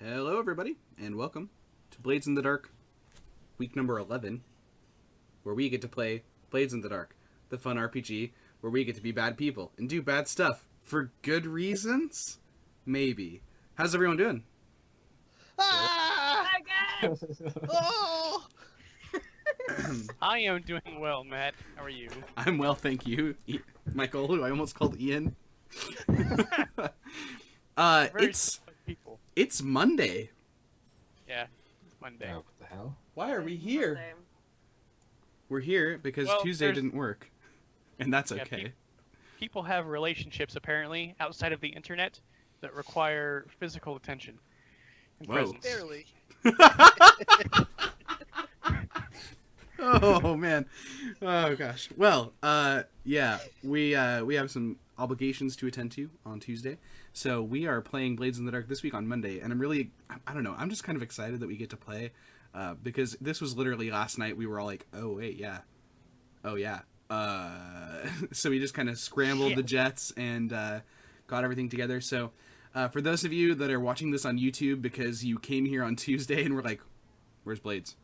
Hello everybody, and welcome to Blades in the Dark, week number 11, where we get to play Blades in the Dark, the fun RPG where we get to be bad people and do bad stuff for good reasons? Maybe. How's everyone doing? Ah! Oh! I am doing well, Matt. How are you? I'm well, thank you. Michael, who I almost called Ian. People. It's Monday. Yeah, it's Monday. Oh, what the hell? Why are we here? We're here because Tuesday didn't work. And that's okay. People have relationships, apparently, outside of the internet that require physical attention and presence. Barely. Oh man. Oh gosh. Well, yeah, we have some obligations to attend to on Tuesday. So we are playing Blades in the Dark this week on Monday, and I don't know, I'm just kind of excited that we get to play because this was literally last night. We were all like, "Oh wait, yeah. Oh yeah." So we just kind of scrambled the jets and got everything together. So for those of you that are watching this on YouTube because you came here on Tuesday and were like, "Where's Blades?"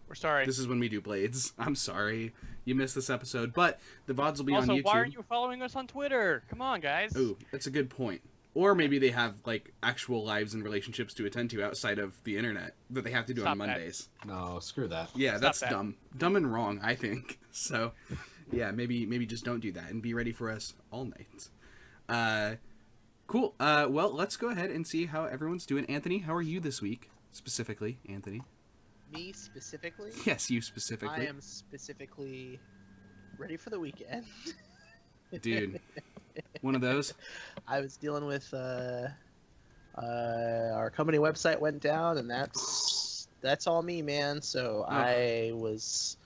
We're sorry. This is when we do Blades. I'm sorry you missed this episode, but the VODs will be on YouTube. Also, why aren't you following us on Twitter? Come on, guys. Ooh, that's a good point. Or maybe they have like actual lives and relationships to attend to outside of the internet that they have to do on Mondays. No, screw that. Yeah, that's dumb. Dumb and wrong, I think. So, yeah, maybe just don't do that and be ready for us all night. Cool. Well, let's go ahead and see how everyone's doing. Anthony, how are you this week? Specifically, Anthony. Me specifically? Yes, you specifically. I am specifically ready for the weekend. Dude, one of those? I was dealing with our company website went down, and that's all me, man. So I was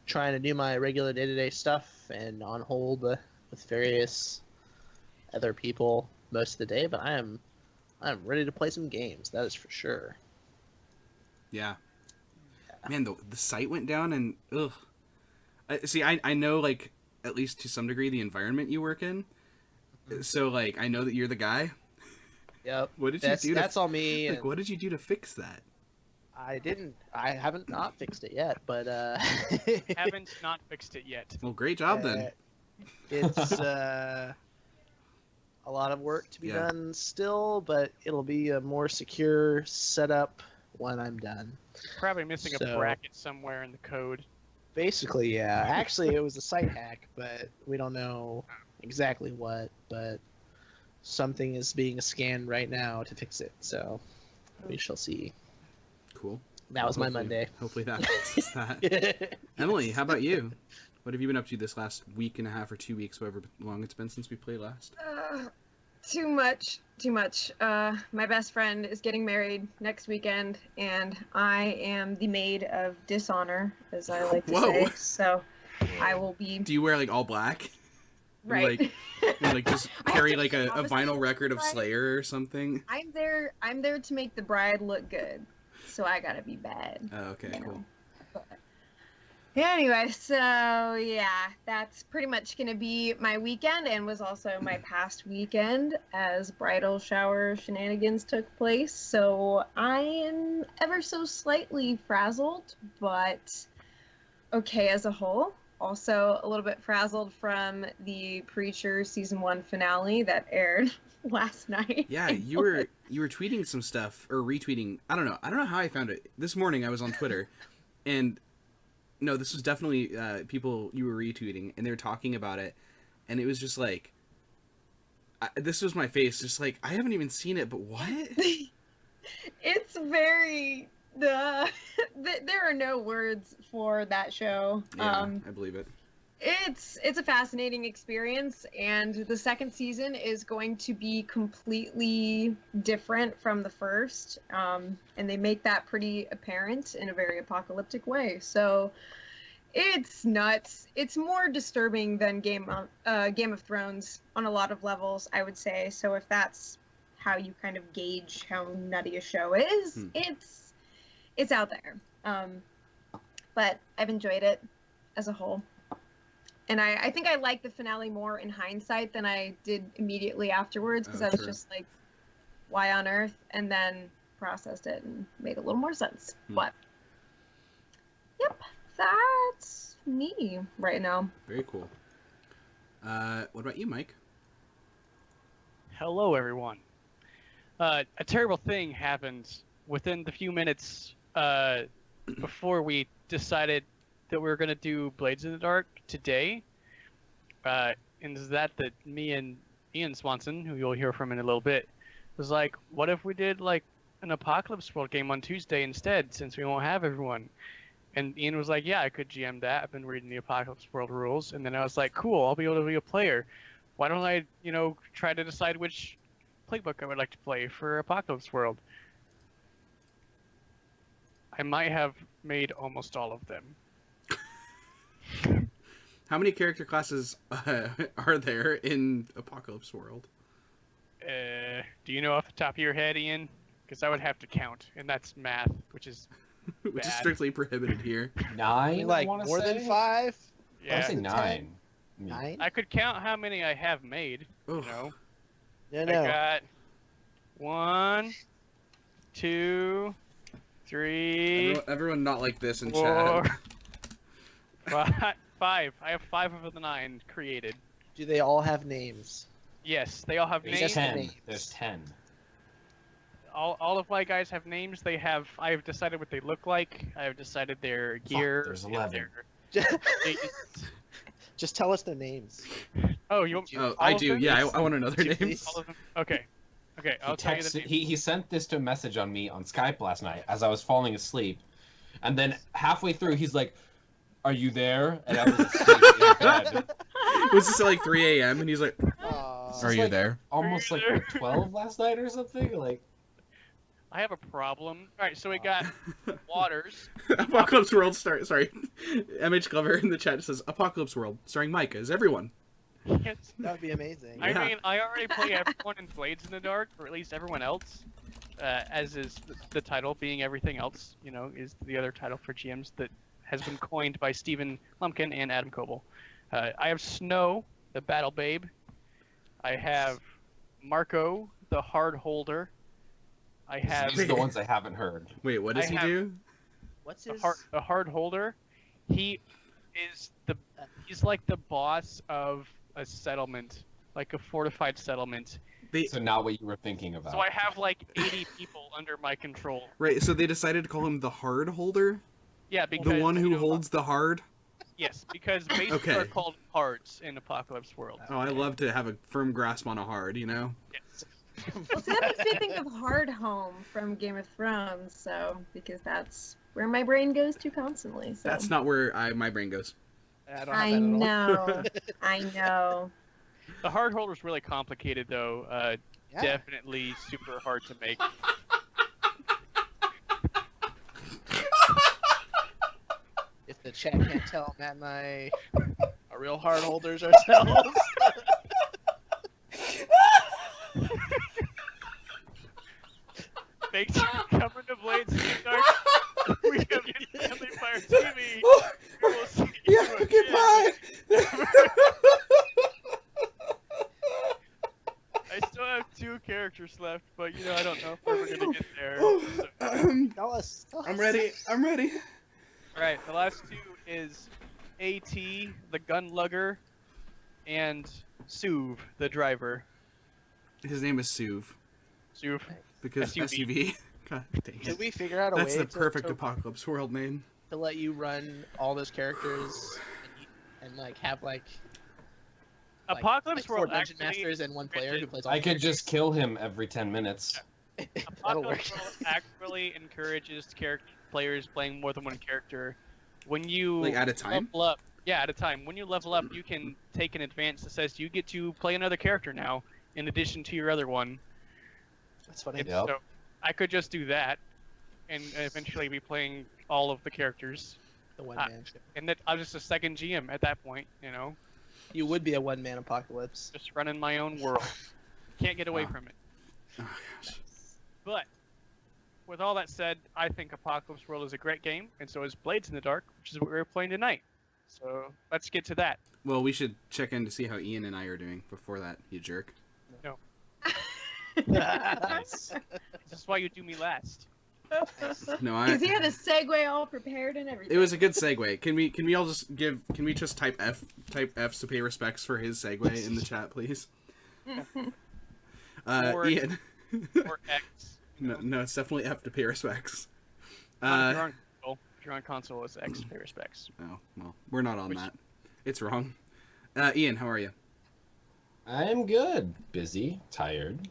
trying to do my regular day-to-day stuff and on hold with various other people most of the day, but I'm ready to play some games, that is for sure. Yeah. Man, the site went down and ugh. I know, like, at least to some degree the environment you work in. So like I know that you're the guy. Yep. What did you do? That's all me. Like, what did you do to fix that? I haven't not fixed it yet, but Haven't not fixed it yet. Well, great job then. It's a lot of work to be done still, but it'll be a more secure setup when I'm done. Probably missing a bracket somewhere in the code. Basically, yeah. Actually, it was a site hack, but we don't know exactly what, but something is being scanned right now to fix it, so we shall see. Cool. That was my Monday. Hopefully that fixes that. Emily, how about you? What have you been up to this last week and a half or 2 weeks, however long it's been since we played last? Too much. My best friend is getting married next weekend, and I am the maid of dishonor, as I like to say. So I will be. Do you wear like all black? Right. Like just carry like a vinyl record of Slayer or something? I'm there to make the bride look good, so I gotta be bad. Oh, okay, cool. Anyway, so yeah, that's pretty much going to be my weekend, and was also my past weekend as bridal shower shenanigans took place. So I am ever so slightly frazzled, but okay as a whole. Also a little bit frazzled from the Preacher season 1 finale that aired last night. Yeah, you were tweeting some stuff or retweeting. I don't know how I found it. This morning I was on Twitter and no, this was definitely people you were retweeting, and they were talking about it, and it was just like, this was my face, just like, I haven't even seen it, but what? It's very, there are no words for that show. Yeah, I believe it. It's a fascinating experience, and the second season is going to be completely different from the first, and they make that pretty apparent in a very apocalyptic way. So it's nuts. It's more disturbing than Game of Thrones on a lot of levels, I would say. So if that's how you kind of gauge how nutty a show is, it's out there. But I've enjoyed it as a whole. And I think I liked the finale more in hindsight than I did immediately afterwards, because I was just like, why on earth, and then processed it and made a little more sense. But yep, that's me right now. Very cool. What about you, Mike? Hello, everyone. A terrible thing happened within the few minutes before we decided that we were going to do Blades in the Dark today. And that me and Ian Swanson, who you'll hear from in a little bit, was like, what if we did like an Apocalypse World game on Tuesday instead, since we won't have everyone? And Ian was like, yeah, I could GM that. I've been reading the Apocalypse World rules. And then I was like, cool, I'll be able to be a player. Why don't I, try to decide which playbook I would like to play for Apocalypse World? I might have made almost all of them. How many character classes are there in Apocalypse World? Do you know off the top of your head, Ian? Because I would have to count, and that's math, which is Which is bad. strictly prohibited here. 9, Like I wanna more than say? 5? I would say Yeah, 9. 9? I could count how many I have made. Oof. No, I no. got 1, 2, 3, Everyone not like this in 4, chat. 5. I have 5 of the 9 created. Do they all have names? Yes, they all have There's names. 10. names. There's 10. All of my guys have names. I've decided what they look like. I've decided their gear. there's and 11. Just tell us their names. Oh, you? Oh, all I of do. them? Yeah, I want to know their Two, names. please. All of them? Okay. Okay, I'll He, tell you the texted, names. he sent this to a message on me on Skype last night as I was falling asleep. And then halfway through, he's like, "Are you there?" And I was asleep in bed. Was this at like 3 a.m. and he's like, Aw. "Are you there?" Almost like what, 12 last night or something? Like, I have a problem. All right, so we got Waters. Apocalypse World Sorry, MH Glover in the chat says Apocalypse World starring Micah as everyone. Yes. That would be amazing. I Yeah. mean, I already play everyone in Blades in the Dark, or at least everyone else, as is the title, being everything else, is the other title for GMs that has been coined by Stephen Lumpkin and Adam Coble. I have Snow, the Battle Babe. I have Marco, the Hard Holder. I have these are the ones I haven't heard. Wait, what does I he have- do? What's the his? hard Holder. He is he's like the boss of a settlement, like a fortified settlement. So not what you were thinking about. So I have like 80 people under my control. Right, so they decided to call him the Hard Holder, Yeah, because the one who holds the hard. Yes, because bases Okay. are called hards in Apocalypse World. Oh, I love to have a firm grasp on a hard, Well, see, that makes me think of Hard Home from Game of Thrones, so because that's where my brain goes to constantly. So. That's not where my brain goes. I don't have I that at all. know. I know. The hard holder's really complicated though. Yeah. Definitely super hard to make. If the chat can't tell, Matt and I are real hard holders ourselves. Thanks for coming to Blades in the Dark. We have been Family Fire TV. We will see you again. I still have 2 characters left, but I don't know if we're ever gonna get there. So. Tell us. I'm ready. Alright, the last 2 is AT, the gun lugger, and Suv, the driver. His name is Suv Suv. because SUV. SUV. God dang Did it. we figure out a That's way the perfect to Apocalypse World name. let you run all those characters and like have like Apocalypse 4 World dungeon actually, masters and one player who plays all I the could just kill him every 10 minutes. characters? That'll work. Apocalypse World actually encourages players playing more than one character. When you Like at a time? level up, yeah, at a time. When you level up, you can take an advance that says you get to play another character now, in addition to your other one. That's funny. And Yep. so I could just do that, and eventually be playing all of the characters. The one man show. And that I'm just a second GM at that point, You would be a one man apocalypse. just running my own world. Can't get away Wow. from it. Oh gosh. But with all that said, I think Apocalypse World is a great game, and so is Blades in the Dark, which is what we're playing tonight. So let's get to that. Well, we should check in to see how Ian and I are doing before that, you jerk. Nice. This is why you do me last. No, Because he had a segue all prepared and everything. it was a good segue. Can we all just can we just type F's to pay respects for his segue in the chat, please? Or- Ian. Or X. No, it's definitely F to pay respects. Not if you're on console, it's X to pay respects. Oh, well, we're not on Which- that. It's wrong. Ian, how are you? I'm good. Busy, tired,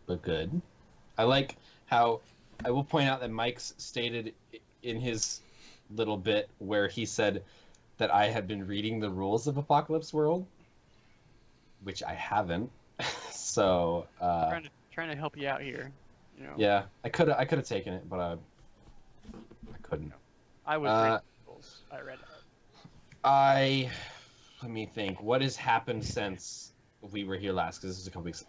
but good. I like how I will point out that Mike's stated in his little bit where he said that I had been reading the rules of Apocalypse World, which I haven't. So Trying to help you out here. You know, yeah, I could have taken it, but I couldn't. I was reading the rules. I read it. Let me think. What has happened since we were here last? Because this is a couple weeks.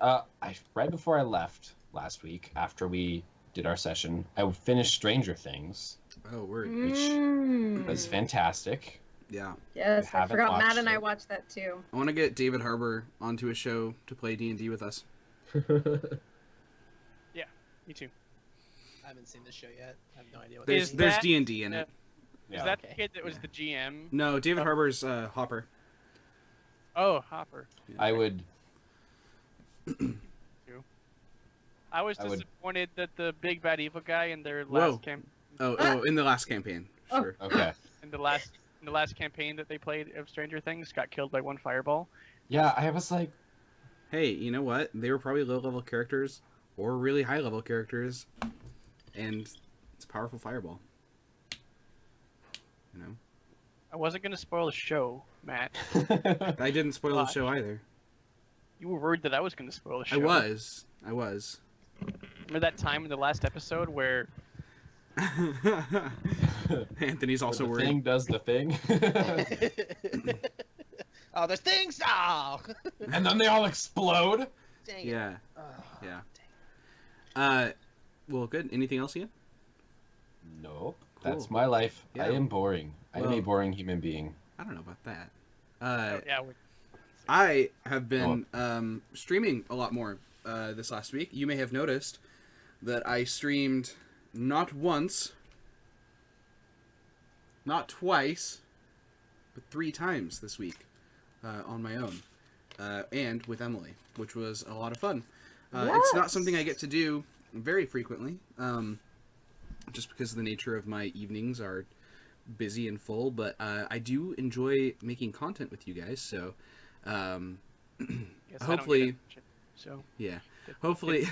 Right before I left last week, after we did our session, I finished Stranger Things. Oh, word. It was fantastic. Yeah. Yes, I haven't forgot Matt watched and I it. watched that too. I want to get David Harbour onto a show to play D&D with us. Me too. I haven't seen this show yet. I have no idea what There's Is there's that- D&D in it. Is Yeah. that okay. the kid that was the GM? No, David Harbour's Hopper. Oh, Hopper. I would. I was I would- disappointed that the big bad evil guy in their Whoa. last Oh, in the last campaign. Oh. Sure. Okay. in the last campaign that they played of Stranger Things got killed by one fireball. Yeah, I was like, Hey, you know what? They were probably low-level characters or really high-level characters, and it's a powerful fireball. You know? I wasn't gonna spoil the show, Matt. I didn't spoil the Gosh. show either. You were worried that I was gonna spoil the show. I was. Remember that time in the last episode where Anthony's also the worried. thing does the thing. Oh, there's things! Oh! And then they all explode. Dang it. Yeah. Oh, Yeah. Well, good. Anything else, Ian? Nope. Cool. That's my life. I Yeah. am boring. I am a Well- boring human being. I don't know about that. oh, yeah, I have been streaming a lot more this last week. You may have noticed that I streamed not once, not twice, but 3 times this week on my own and with Emily, which was a lot of fun. It's not something I get to do very frequently, just because the nature of my evenings are busy and full, but I do enjoy making content with you guys, so guess I don't get hopefully- it, so yeah, hopefully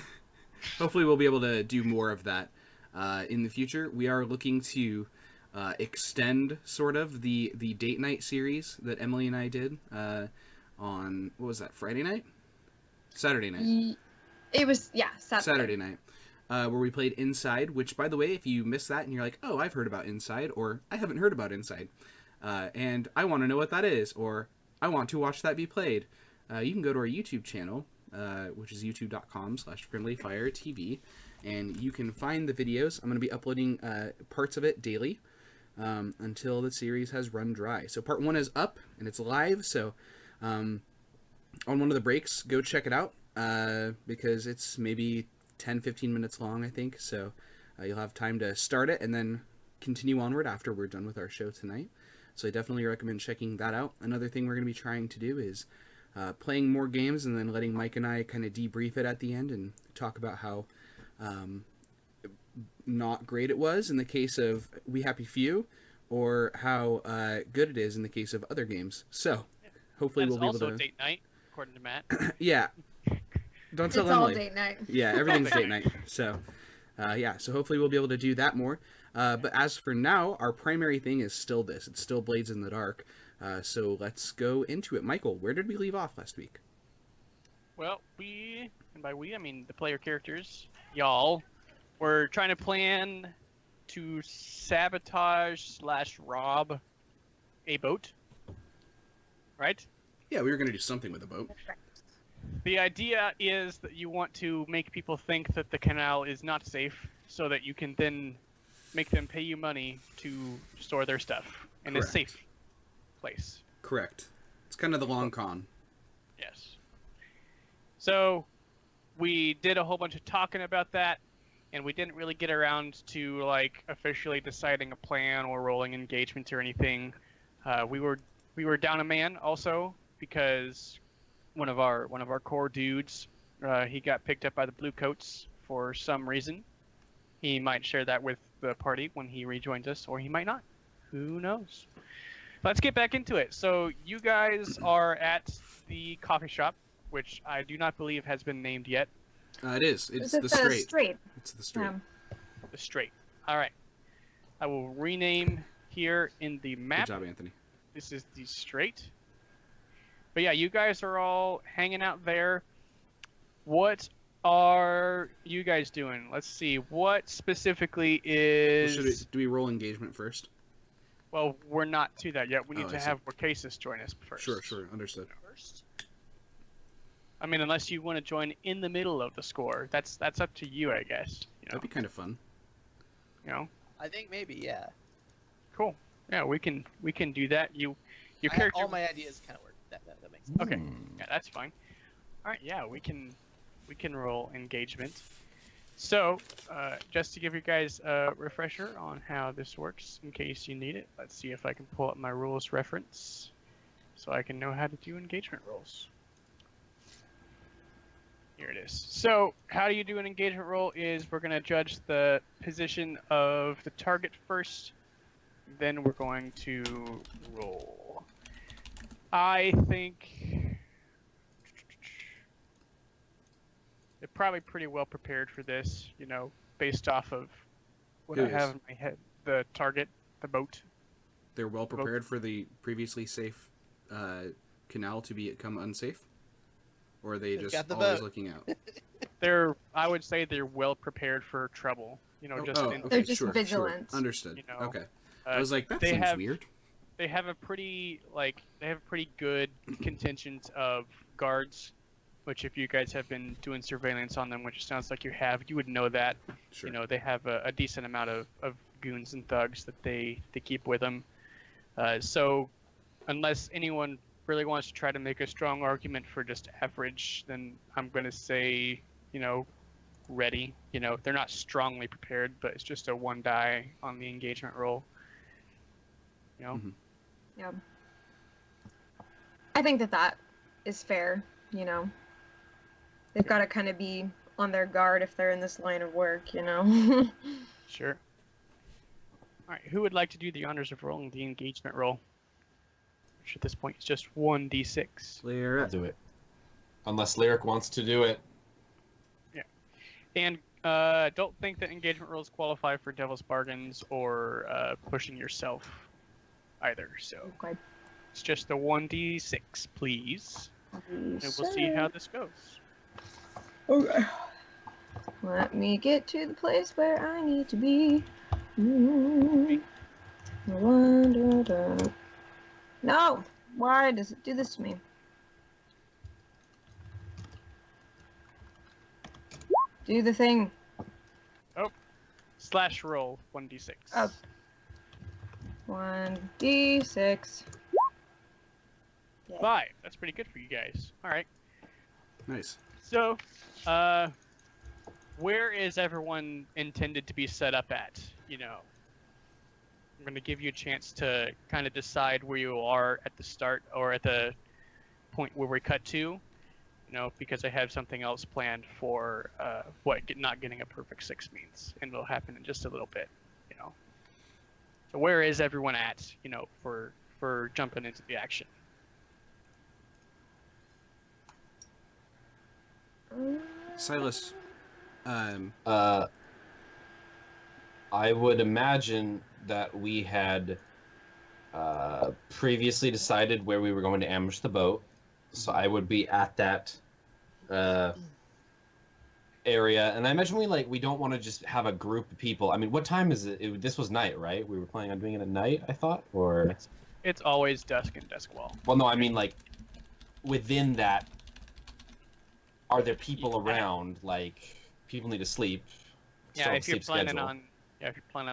we'll be able to do more of that in the future. We are looking to extend sort of the date night series that Emily and I did on, what was that, Friday night? Saturday night. It was, Saturday night, where we played Inside, which, by the way, if you missed that and you're like, oh, I've heard about Inside, or I haven't heard about Inside, and I want to know what that is, or I want to watch that be played, you can go to our YouTube channel, which is youtube.com/friendlyfiretv, and you can find the videos. I'm going to be uploading parts of it daily until the series has run dry. So part 1 is up, and it's live, so on one of the breaks, go check it out, because it's maybe 10-15 minutes long, I think, so you'll have time to start it and then continue onward after we're done with our show tonight. So I definitely recommend checking that out. Another thing we're going to be trying to do is playing more games and then letting Mike and I kind of debrief it at the end and talk about how not great it was in the case of We Happy Few, or how good it is in the case of other games. So hopefully that's we'll be also able to... date night, according to Matt. Yeah. Don't It's tell all Emily. date night. Yeah, everything's date night. So, yeah, so hopefully we'll be able to do that more. But as for now, our primary thing is still this. It's still Blades in the Dark. So let's go into it. Michael, where did we leave off last week? Well, we, and by we I mean the player characters, y'all, were trying to plan to sabotage/rob a boat, right? Yeah, we were going to do something with a boat. The idea is that you want to make people think that the canal is not safe, so that you can then make them pay you money to store their stuff in Correct. a safe place. Correct. It's kind of the long con. Yes. So, we did a whole bunch of talking about that, and we didn't really get around to like officially deciding a plan or rolling engagement or anything. We were down a man also because one of our core dudes, he got picked up by the blue coats for some reason. He might share that with the party when he rejoins us, or he might not. Who knows? Let's get back into it. So you guys are at the coffee shop, which I do not believe has been named yet. It is. It's Is it the straight. straight? It's the straight. The straight. All right. I will rename here in the map. Good job, Anthony. This is the straight. But yeah, you guys are all hanging out there. What are you guys doing? Let's see. What specifically is... Do we roll engagement first? Well, we're not to that yet. We need I to see. have Borcasis join us first. Sure. Understood. I mean, unless you want to join in the middle of the score, that's up to you, I guess. You know, That'd be kind of fun. you know. I think maybe, yeah. Cool. Yeah, we can do that. Your I- character. all my ideas kind of work. That makes sense. Okay. Yeah, that's fine. All right. Yeah, we can roll engagement. So, just to give you guys a refresher on how this works, in case you need it, let's see if I can pull up my rules reference, so I can know how to do engagement rolls. Here it is. So, how do you do an engagement roll? Is we're going to judge the position of the target first, then we're going to roll. I think they're probably pretty well prepared for this, you know, based off of what Who I have is? in my head. The target, the boat. They're well prepared for the previously safe canal to become unsafe? Or are they They've just got the always boat. looking out? I would say they're well prepared for trouble. You know, just in, okay, They're just sure. vigilant. Understood. You know, Okay. I was like, that they seems have- weird. they have a pretty good contingent of guards, which if you guys have been doing surveillance on them, which sounds like you have, you would know that. Sure. You know, they have a decent amount of goons and thugs that they keep with them. So unless anyone really wants to try to make a strong argument for just average, then I'm going to say, you know, ready. You know, they're not strongly prepared, but it's just a 1 die on the engagement roll. You know? Mhm. Yeah. I think that is fair, you know. They've got to kind of be on their guard if they're in this line of work, you know. Sure. All right, who would like to do the honors of rolling the engagement roll? Which at this point is just 1d6. Clear I'll it. do it. Unless Lyric wants to do it. And don't think that engagement rolls qualify for devil's bargains or pushing yourself either. So Okay. it's just a 1d6, please. And we'll see how this goes. Okay. Let me get to the place where I need to be. No! Why does it do this to me? Do the thing. Slash roll 1d6. Oh. 1d6. Yeah. 5. That's pretty good for you guys. All right. Nice. So, where is everyone intended to be set up at? You know, I'm going to give you a chance to kind of decide where you are at the start or at the point where we cut to. You know, because I have something else planned for not getting a perfect 6 means, and it'll happen in just a little bit. You know, so where is everyone at? You know, for jumping into the action. Silas, I would imagine that we had previously decided where we were going to ambush the boat. So I would be at that area, and I imagine we don't want to just have a group of people. I mean, what time is it? This was night, right? We were planning on doing it at night, I thought, or It's always dusk and dusk wall. well, no, I mean like within that. Are there people around? Like people need to sleep. Yeah, Still have if you're sleep planning schedule.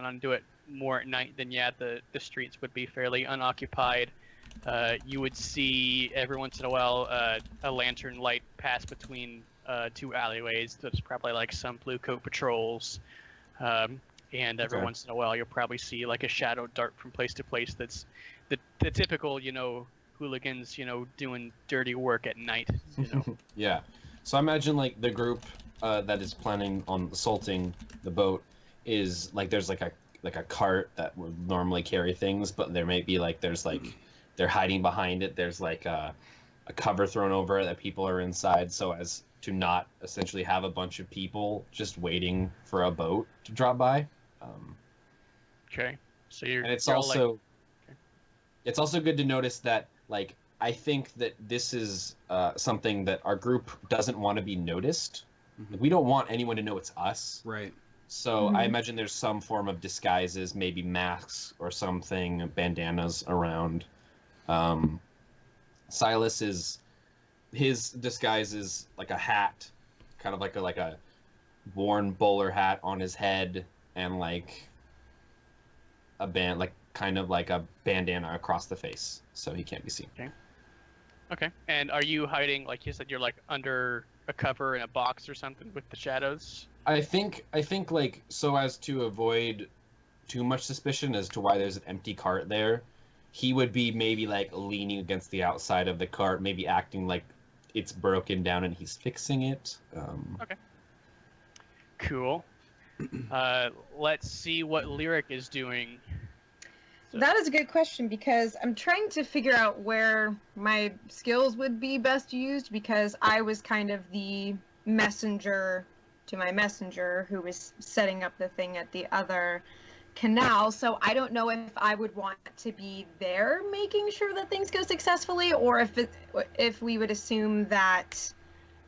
on do it more at night, then yeah, the streets would be fairly unoccupied. You would see every once in a while a lantern light pass between two alleyways. There's probably like some blue coat patrols, and every Okay. once in a while you'll probably see like a shadow dart from place to place. That's the typical, hooligans, doing dirty work at night. Yeah. So I imagine like the group that is planning on assaulting the boat is like there's like a cart that would normally carry things, but there may be like they're hiding behind it. There's like a cover thrown over it that people are inside, so as to not essentially have a bunch of people just waiting for a boat to drop by. Okay, so you're And it's you're all, also like, okay. it's also good to notice that like I think that this is something that our group doesn't want to be noticed. Mhm. We don't want anyone to know it's us. Right. So I Mhm. imagine there's some form of disguises, maybe masks or something, bandanas around. Silas his disguise is like a hat, kind of like a worn bowler hat on his head, and like kind of like a bandana across the face, so he can't be seen. Okay, and are you hiding, like you said, you're like under a cover in a box or something with the shadows? I think like so as to avoid too much suspicion as to why there's an empty cart there, he would be maybe like leaning against the outside of the cart, maybe acting like it's broken down and he's fixing it. Cool. Let's see what Lyric is doing. So- That is a good question because I'm trying to figure out where my skills would be best used because I was kind of the messenger to my messenger who was setting up the thing at the other canal. So I don't know if I would want to be there making sure that things go successfully or if we would assume that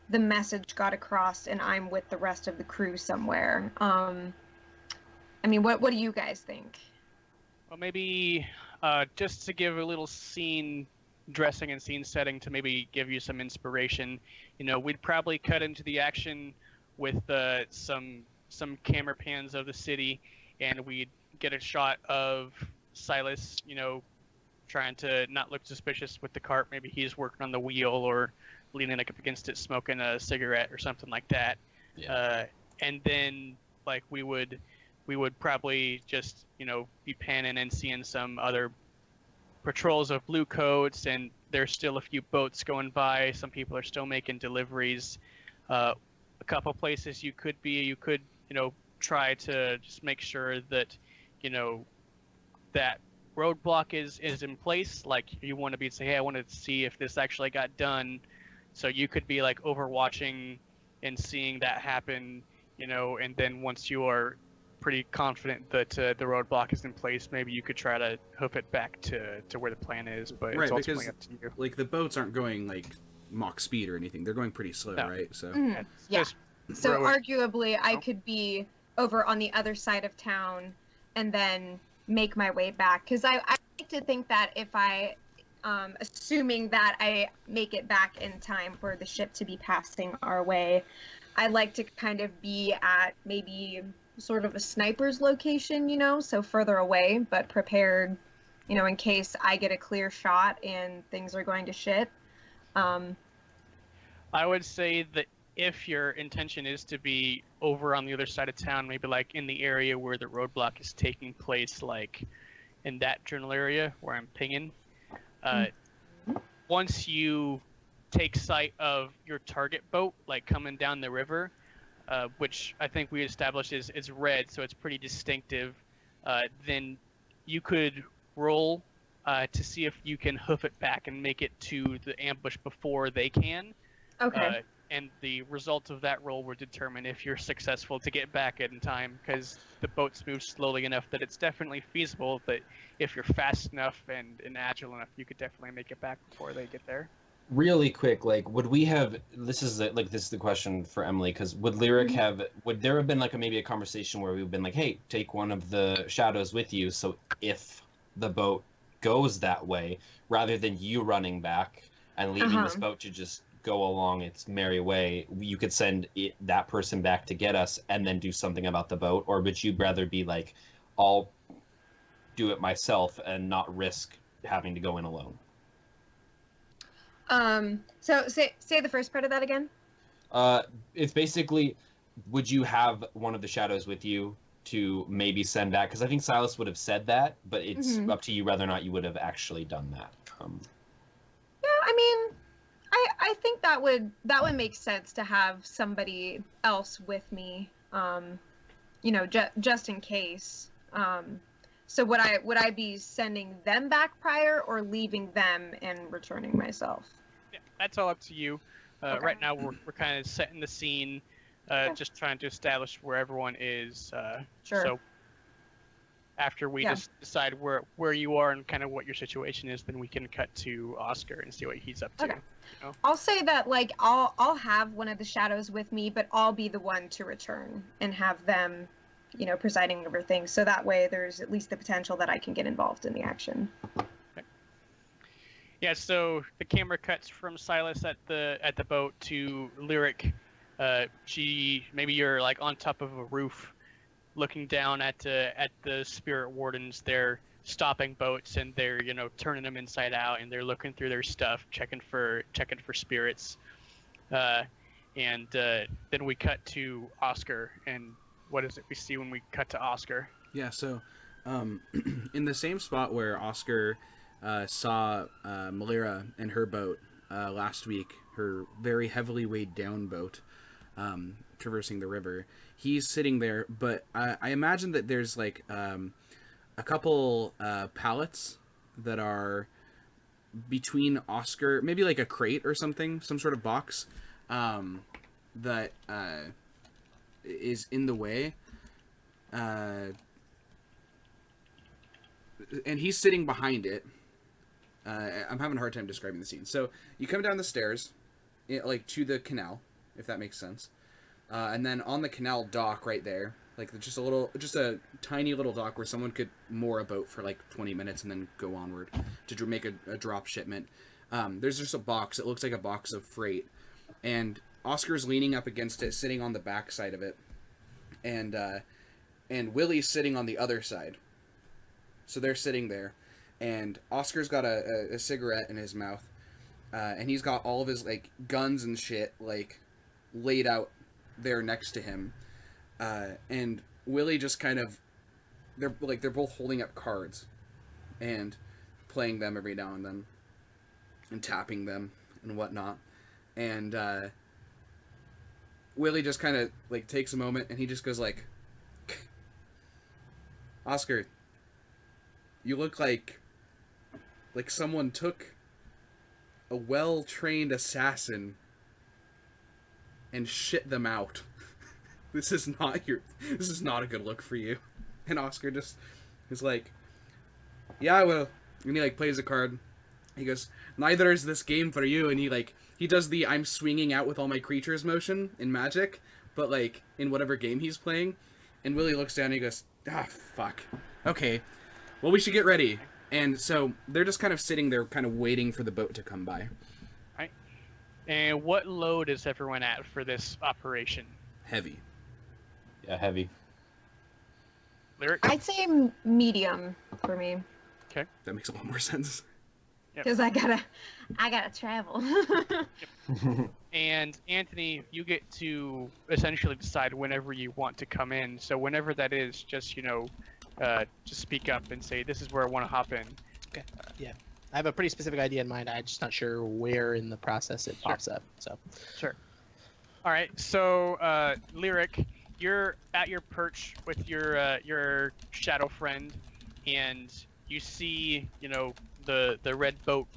the message got across and I'm with the rest of the crew somewhere. I mean, what do you guys think? Well, maybe just to give a little scene dressing and scene setting to maybe give you some inspiration, we'd probably cut into the action with some camera pans of the city, and we'd get a shot of Silas, trying to not look suspicious with the cart. Maybe he's working on the wheel or leaning up against it, smoking a cigarette or something like that. Yeah. And then like we would probably just be panning and seeing some other patrols of blue coats, and there's still a few boats going by. Some people are still making deliveries. A couple places you could try to just make sure that that roadblock is in place. Like you want to be say, hey, I want to see if this actually got done. So you could be like overwatching and seeing that happen, and then once you are pretty confident that the roadblock is in place, maybe you could try to hoof it back to where the plan is, but Right, it's ultimately because up to you. like the boats aren't going like Mach speed or anything. They're going pretty slow, No. right? So Mhm. It's Yeah. just So road- arguably, I No. could be over on the other side of town and then make my way back. Because I like to think that if I, assuming that I make it back in time for the ship to be passing our way, I like to kind of be at maybe sort of a sniper's location, so further away, but prepared, in case I get a clear shot and things are going to shit. I would say that if your intention is to be over on the other side of town, maybe like in the area where the roadblock is taking place, like in that general area where I'm pinging, once you take sight of your target boat, like coming down the river, which I think we established is red, so it's pretty distinctive, then you could roll to see if you can hoof it back and make it to the ambush before they can. Okay. And the result of that roll would determine if you're successful to get back in time, because the boats move slowly enough that it's definitely feasible that if you're fast enough and agile enough, you could definitely make it back before they get there. Really quick, like, would we have? This is the question for Emily, because would Lyric would there have been like maybe a conversation where we've been like, hey, take one of the shadows with you, so if the boat goes that way, rather than you running back and leaving this boat to just go along its merry way, you could send that person back to get us and then do something about the boat? Or would you rather be like, I'll do it myself and not risk having to go in alone? So say the first part of that again. It's basically, would you have one of the shadows with you to maybe send back? Because I think Silas would have said that, but it's up to you whether or not you would have actually done that. Yeah, I mean, I think that would make sense to have somebody else with me, you know, just in case. So would I be sending them back prior or leaving them and returning myself? Yeah, that's all up to you. Okay. Right now, we're kind of setting the scene, just trying to establish where everyone is. Sure. So after we just decide where you are and kind of what your situation is, then we can cut to Oscar and see what he's up to. Okay. You know? I'll say that, like, I'll have one of the shadows with me, but I'll be the one to return and have them, you know, presiding over things. So that way there's at least the potential that I can get involved in the action. Okay. Yeah, so the camera cuts from Silas at the boat to Lyric. Maybe you're like on top of a roof looking down at the spirit wardens. They're stopping boats and they're, you know, turning them inside out, and they're looking through their stuff, checking for spirits. And then we cut to Oscar, and what is it we see when we cut to Oscar? Yeah, so in the same spot where Oscar saw Malira and her boat last week, her very heavily weighed down boat, traversing the river, he's sitting there, but I imagine that there's like a couple pallets that are between Oscar, maybe like a crate or something, some sort of box that is in the way, and he's sitting behind it. I'm having a hard time describing the scene. So you come down the stairs, like to the canal, if that makes sense, and then on the canal dock right there, like just a tiny little dock where someone could moor a boat for like 20 minutes and then go onward to make a drop shipment. There's just a box. It looks like a box of freight, and Oscar's leaning up against it, sitting on the back side of it, and Willie's sitting on the other side. So they're sitting there, and Oscar's got a cigarette in his mouth, and he's got all of his like guns and shit like laid out there next to him, and Willie just kind of, they're both holding up cards and playing them every now and then and tapping them and whatnot, and Willie just kind of like takes a moment and he just goes like, Oscar, you look like someone took a well-trained assassin and shit them out. This is not a good look for you. And Oscar just is like, yeah, well, and he like plays a card. He goes, neither is this game for you. And he does the I'm swinging out with all my creatures motion in Magic, but like in whatever game he's playing. And Willie looks down and he goes, fuck. Okay, well, we should get ready. And so they're just kind of sitting there, kind of waiting for the boat to come by. Right. And what load is everyone at for this operation? Heavy. Yeah, heavy. Lyric? I'd say medium for me. Okay. That makes a lot more sense. Because I gotta travel. And Anthony, you get to essentially decide whenever you want to come in. So whenever that is, just just speak up and say, this is where I want to hop in. Okay. Yeah. I have a pretty specific idea in mind. I'm just not sure where in the process it pops up. So. Sure. All right. So, Lyric, you're at your perch with your shadow friend, and you see, the red boat,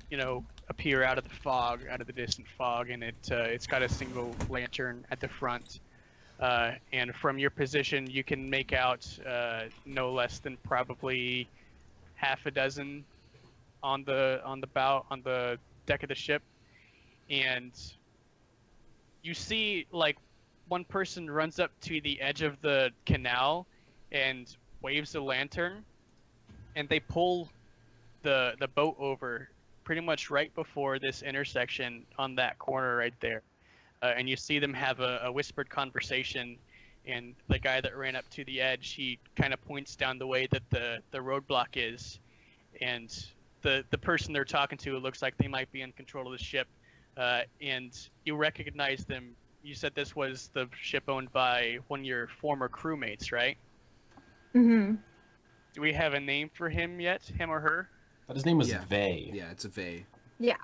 appear out of the fog, out of the distant fog, and it's got a single lantern at the front. And from your position, you can make out no less than probably half a dozen on the deck of the ship, and you see like one person runs up to the edge of the canal and waves a lantern, and they pull the boat over pretty much right before this intersection on that corner right there. And you see them have a whispered conversation, and the guy that ran up to the edge, he kind of points down the way that the roadblock is, and the person they're talking to looks like they might be in control of the ship, and you recognize them you said this was the ship owned by one of your former crewmates, right? Mm-hmm. Do we have a name for him yet? Him or her? But his name was Yeah. Vey. Yeah, it's a Vey. Yeah,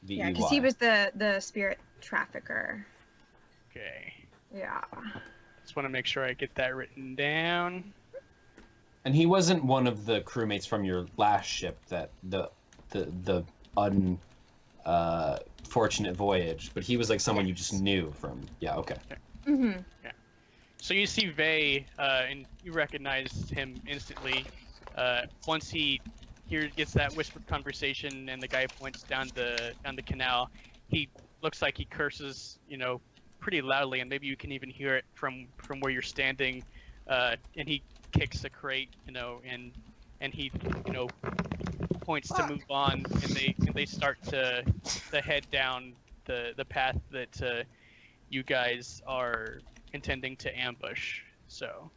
V-E-Y. because he was the spirit trafficker. Okay. Yeah. Just want to make sure I get that written down. And he wasn't one of the crewmates from your last ship that the fortunate voyage, but he was like someone you just knew from. Yeah, okay. Mm-hmm. So you see Vey, and you recognize him instantly. Once he gets that whispered conversation, and the guy points down the canal, he looks like he curses, pretty loudly, and maybe you can even hear it from where you're standing. And he kicks a crate, and he, points to move on, and they start to head down the path that you guys are intending to ambush. So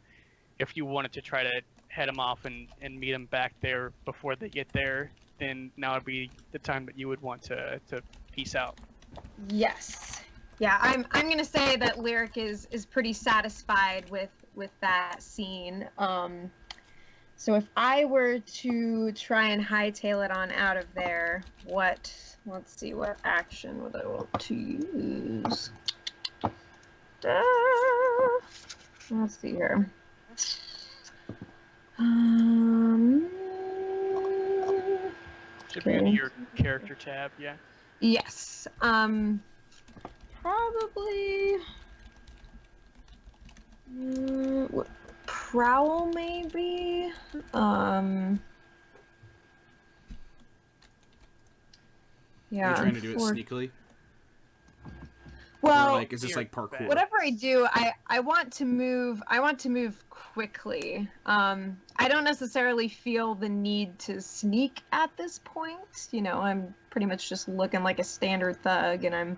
if you wanted to try to head them off and meet them back there before they get there, then now would be the time that you would want to peace out. Yes. Yeah, I'm gonna say that Lyric is pretty satisfied with that scene. So if I were to try and hightail it on out of there, let's see, what action would I want to use? Let's see here. Should be in your character tab, yeah. Yes. Probably. Prowl, maybe. Yeah. Are you trying to do it or- sneakily? Well, Or like, is this like parkour? whatever I do, I want to move. I want to move quickly. I don't necessarily feel the need to sneak at this point. I'm pretty much just looking like a standard thug, and I'm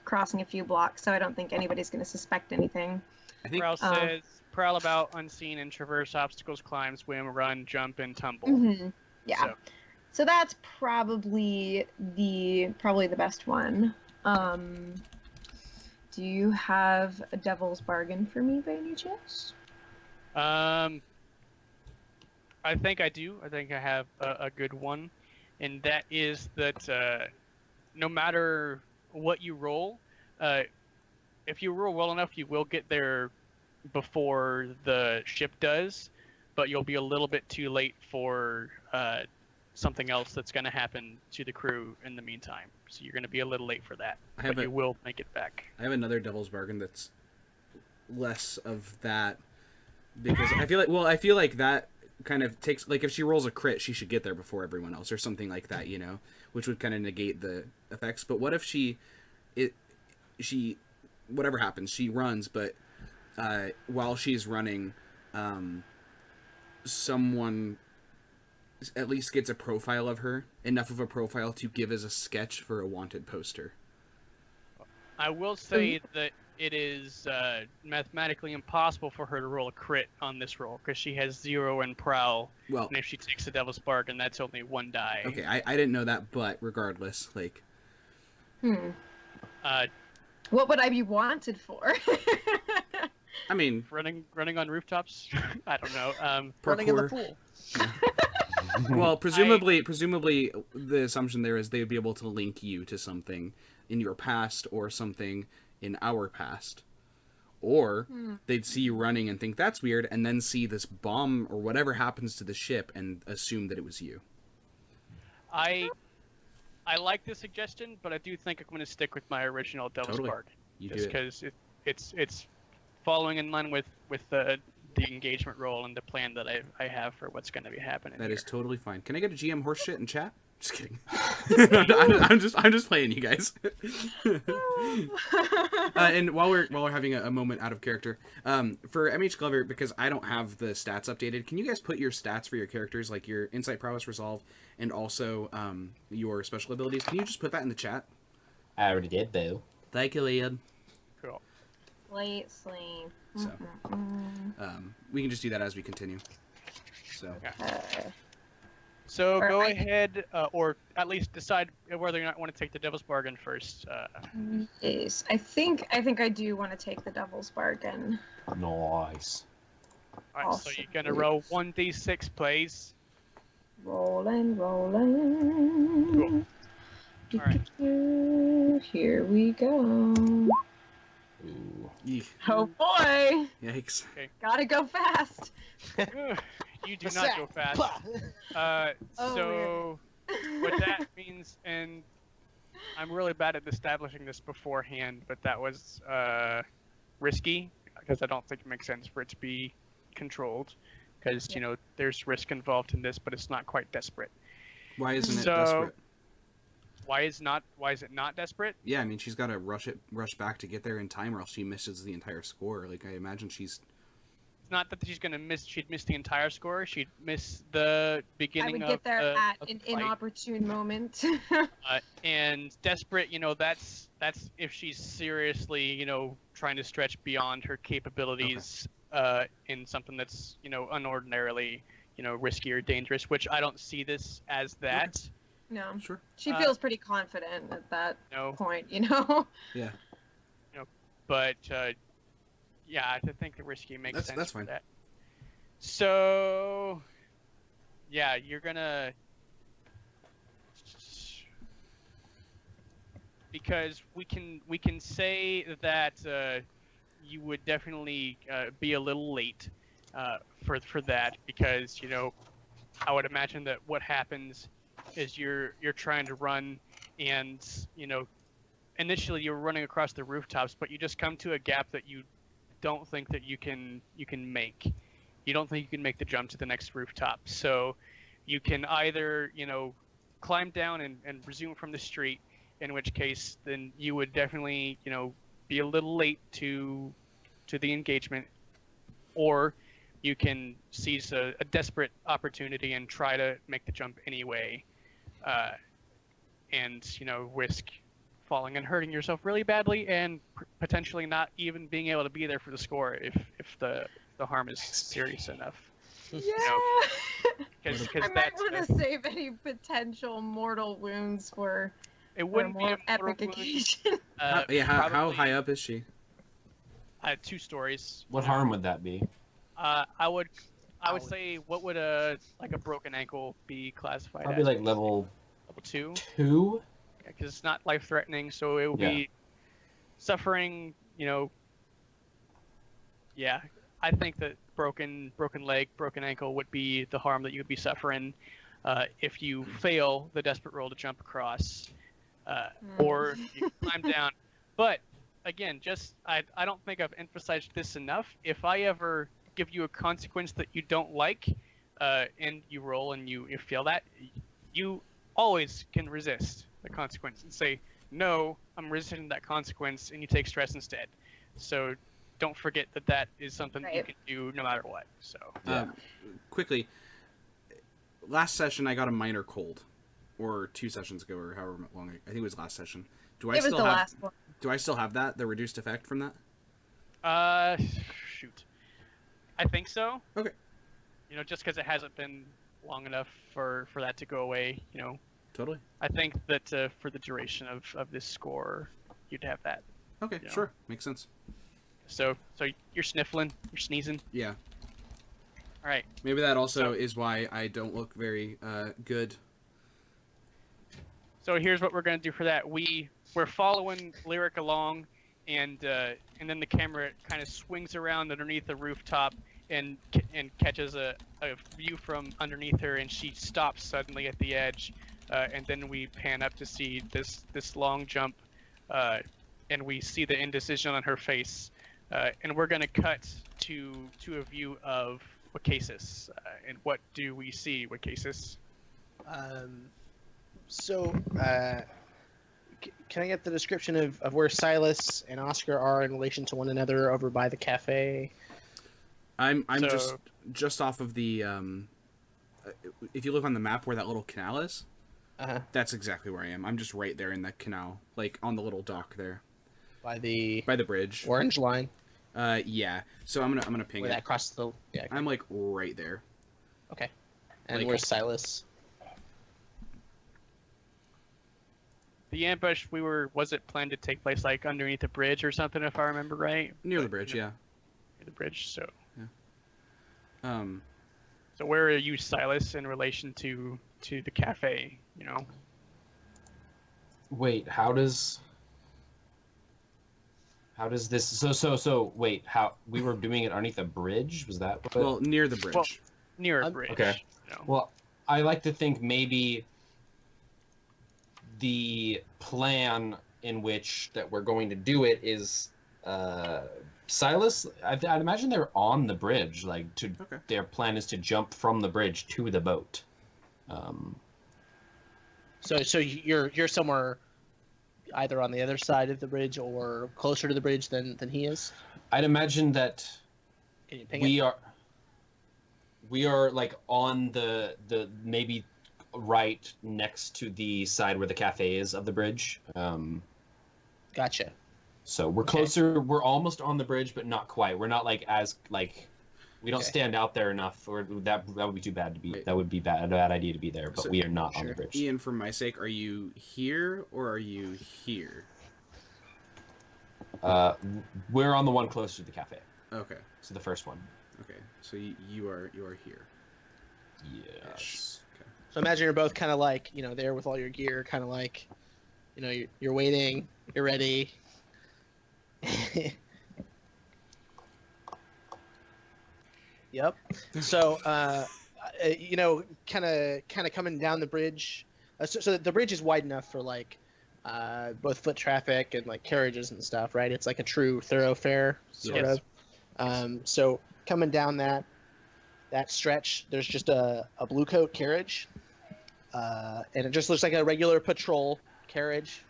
crossing a few blocks, so I don't think anybody's going to suspect anything. I think Prowl says, prowl about unseen and traverse obstacles, climb, swim, run, jump, and tumble. Mm-hmm. Yeah. So, So that's probably the best one. Do you have a devil's bargain for me by any chance? I think I do. I think I have a good one, and that is that no matter what you roll, if you roll well enough, you will get there before the ship does, but you'll be a little bit too late for something else that's going to happen to the crew in the meantime. So you're going to be a little late for that, but you will make it back. I have another devil's bargain that's less of that, because I feel like that kind of takes, like, if she rolls a crit, she should get there before everyone else or something like that, which would kind of negate the effects. But what if she whatever happens, she runs, but while she's running, someone at least gets a profile of her, enough of a profile to give as a sketch for a wanted poster. I will say that it is mathematically impossible for her to roll a crit on this roll, because she has 0 in prowl. Well, and if she takes the devil's bargain, that's only 1 die. okay, I didn't know that, but regardless, like... What would I be wanted for? I mean... Running on rooftops? I don't know. Running in the parkour. pool. Well, presumably, the assumption there is they would be able to link you to something in your past or something in our past. Or they'd see you running and think that's weird, and then see this bomb or whatever happens to the ship and assume that it was you. I like this suggestion, but I do think I'm going to stick with my original Devil's Bargain. You just do it. because it's following in line with the engagement role and the plan that I have for what's going to be happening. That here. is totally fine. Can I get a GM horseshit in chat? Just kidding. I'm just playing you guys. And while we're having a moment out of character, for MH Glover, because I don't have the stats updated, can you guys put your stats for your characters, like your insight, prowess, resolve, and also your special abilities? Can you just put that in the chat? I already did, though. Thank you, Liam. Cool. Late sleep. So, we can just do that as we continue. So, So Or go I- ahead, or at least decide whether or not you want to take the devil's bargain first. Yes, I think I do want to take the devil's bargain. Nice. All right, so you're gonna Possibly. roll 1d6, please. Rolling. Cool. Alright. Here we go. Ooh. Eek. Oh boy! Yikes. Gotta go fast. You do not go fast. Oh, So what that means, and I'm really bad at establishing this beforehand, but that was risky because I don't think it makes sense for it to be controlled because there's risk involved in this, but it's not quite desperate. Why isn't it So- desperate? Why is it not desperate? Yeah, I mean, she's got to rush back to get there in time, or else she misses the entire score. Like, I imagine she's... It's not that she's gonna miss. She'd miss the entire score. She'd miss the I beginning would of get there the at of an the fight. inopportune moment. And desperate, that's if she's seriously, trying to stretch beyond her capabilities in something that's, unordinarily, risky or dangerous, which I don't see this as that. No, Sure. she feels pretty confident at that No, point. Yeah. but yeah, I think the risky makes sense. That's for fine. that. So, yeah, you're gonna because we can say that you would definitely be a little late for that because I would imagine that what happens is you're trying to run and initially you're running across the rooftops, but you just come to a gap that you don't think that you can make. You don't think you can make the jump to the next rooftop. So you can either climb down and resume from the street, in which case then you would definitely be a little late to the engagement, or you can seize a desperate opportunity and try to make the jump anyway, and risk falling and hurting yourself really badly and potentially not even being able to be there for the score if the harm is serious enough. Yeah. Because I might want to save any potential mortal wounds for it a wouldn't be more a epic mortal wound. occasion. How Probably, high up is she? 2 stories. What harm would that be? I would say, what would a broken ankle be classified Probably as? like level Level 2? 2? Because it's not life threatening, so it would Yeah. be suffering. Yeah, I think that broken leg, broken ankle would be the harm that you would be suffering if you fail the desperate roll to jump across, or you climb down. But again, I don't think I've emphasized this enough. If I ever give you a consequence that you don't like, and you roll and you fail that, you always can resist the consequence and say, no, I'm resisting that consequence, and you take stress instead. So don't forget that is something that you can do no matter what. So Quickly, last session I got a minor cold, or 2 sessions ago, or however long. I think it was last session. Do I It was still the have? last one. Do I still have the reduced effect from that? Shoot, I think so. Okay. Just because it hasn't been long enough for that to go away. Totally. I think that for the duration of this score, you'd have that. Okay, Yeah. sure, makes sense. So you're sniffling, you're sneezing. Yeah. All right. Maybe that also is why I don't look very good. So here's what we're gonna do for that. We're following Lyric along, and then the camera kind of swings around underneath the rooftop and catches a view from underneath her, and she stops suddenly at the edge, and then we pan up to see this long jump, and we see the indecision on her face, and we're gonna cut to a view of Wakasis. And what do we see, Wakasis? Can I get the description of where Silas and Oscar are in relation to one another over by the cafe? I'm So- just off of the if you look on the map where that little canal is, that's exactly where I am. I'm just right there in that canal, like on the little dock there By the by the bridge. orange line, Yeah. So I'm gonna ping where it. that crosses the. Yeah. I'm like right there. Okay. And like- where's Silas? the ambush was it planned to take place like underneath a bridge or something, if I remember right? Near the But, bridge, you know, yeah. Near the bridge. So Um, where are you, Silas, in relation to the cafe? You know. Wait, how does this? So wait, how we were doing it underneath a bridge? Was that what? well, near the bridge. Well, near a I'm- bridge. Okay. You know. Well, I like to think maybe the plan in which that we're going to do it is Silas. I'd imagine they're on the bridge. Like Okay. their plan is to jump from the bridge to the boat. So you're somewhere either on the other side of the bridge or closer to the bridge than he is. I'd imagine that Can you ping we it? are like on the maybe right next to the side where the cafe is of the bridge. Gotcha. So we're Okay. closer. We're almost on the bridge, but not quite. We're not like as like we don't Okay. stand out there enough, or that would be too bad to be. Wait. That would be bad idea to be there. But So- we are not on Sure. the bridge. Ian, for my sake, are you here or are you here? We're on the one closer to the cafe. Okay. So the first one. Okay. So you are here. Yes. So imagine you're both kind of like, there with all your gear, kind of like, you're waiting, you're ready. Yep. So, kind of coming down the bridge. So the bridge is wide enough for like both foot traffic and like carriages and stuff, right? It's like a true thoroughfare sort Yes. of. So coming down that stretch, there's just a blue coat carriage, and it just looks like a regular patrol carriage.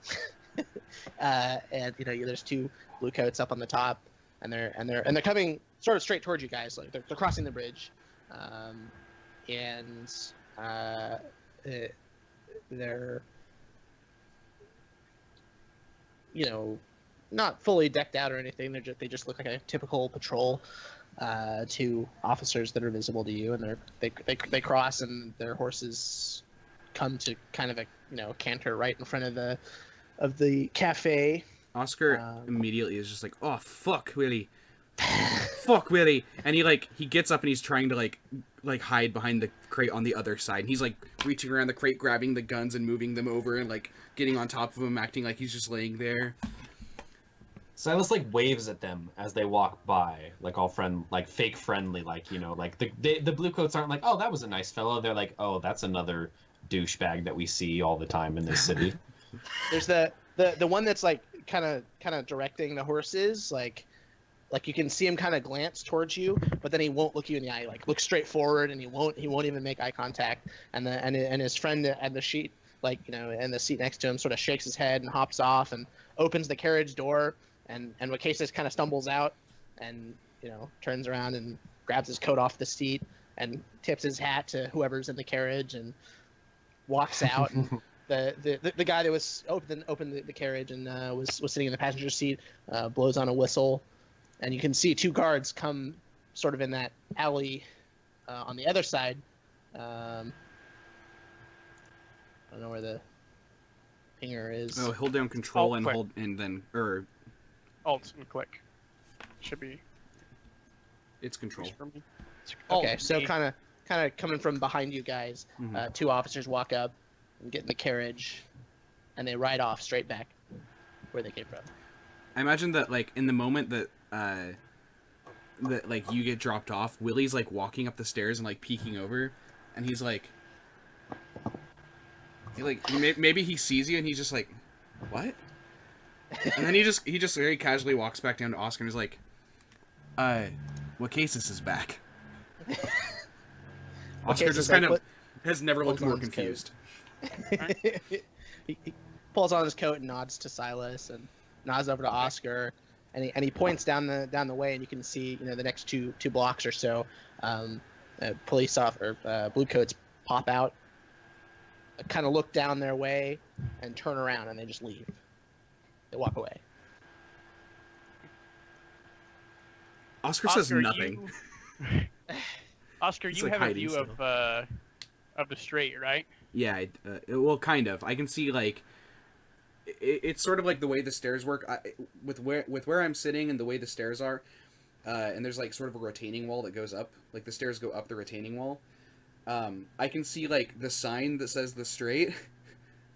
And there's two blue coats up on the top, and they're coming sort of straight towards you guys. Like they're crossing the bridge, and they're not fully decked out or anything. They just look like a typical patrol. Two officers that are visible to you, and they cross, and their horses come to kind of a canter right in front of the cafe. Oscar Um, immediately is just like, "Oh fuck, Willie, fuck Willie," and he gets up and he's trying to like hide behind the crate on the other side. And he's like reaching around the crate, grabbing the guns and moving them over, and like getting on top of him, acting like he's just laying there. Silas like waves at them as they walk by, like all fake friendly, like like the blue coats aren't like, oh, that was a nice fellow. They're like, oh, that's another douchebag that we see all the time in this city. There's the one that's like kind of directing the horses, like you can see him kind of glance towards you, but then he won't look you in the eye. Like look straight forward, and he won't even make eye contact. And his friend at the seat, and the seat next to him, sort of shakes his head and hops off and opens the carriage door. And Wacasis kind of stumbles out, and turns around and grabs his coat off the seat and tips his hat to whoever's in the carriage and walks out. And the guy that was opened the carriage and was sitting in the passenger seat blows on a whistle, and you can see two guards come sort of in that alley on the other side. I don't know where the pinger is. Oh, hold down control Oh, and quick. hold and then Alt and click. Should be. it's control. For me. Okay, Alt, so me. kind of coming from behind you guys, Mhm. two officers walk up and get in the carriage, and they ride off straight back where they came from. I imagine that like in the moment that like you get dropped off, Willie's like walking up the stairs and like peeking over, and he's like, maybe he sees you and he's just like, what? And then he just very casually walks back down to Oscar and is like, Wacasis is back. Oscar Wacasis, just like, kind of what- has never looked pulls more on his coat. confused. he pulls on his coat and nods to Silas and nods over to Oscar, and he points down the way, and you can see the next two blocks or so, police blue coats pop out, kind of look down their way, and turn around, and they just leave. They walk away. Oscar says Oscar, nothing. Oscar, It's you like have a hiding view of the straight, right? Yeah, well, kind of. I can see like it's sort of like the way the stairs work. With where I'm sitting and the way the stairs are, and there's like sort of a retaining wall that goes up. Like the stairs go up the retaining wall. I can see like the sign that says the straight,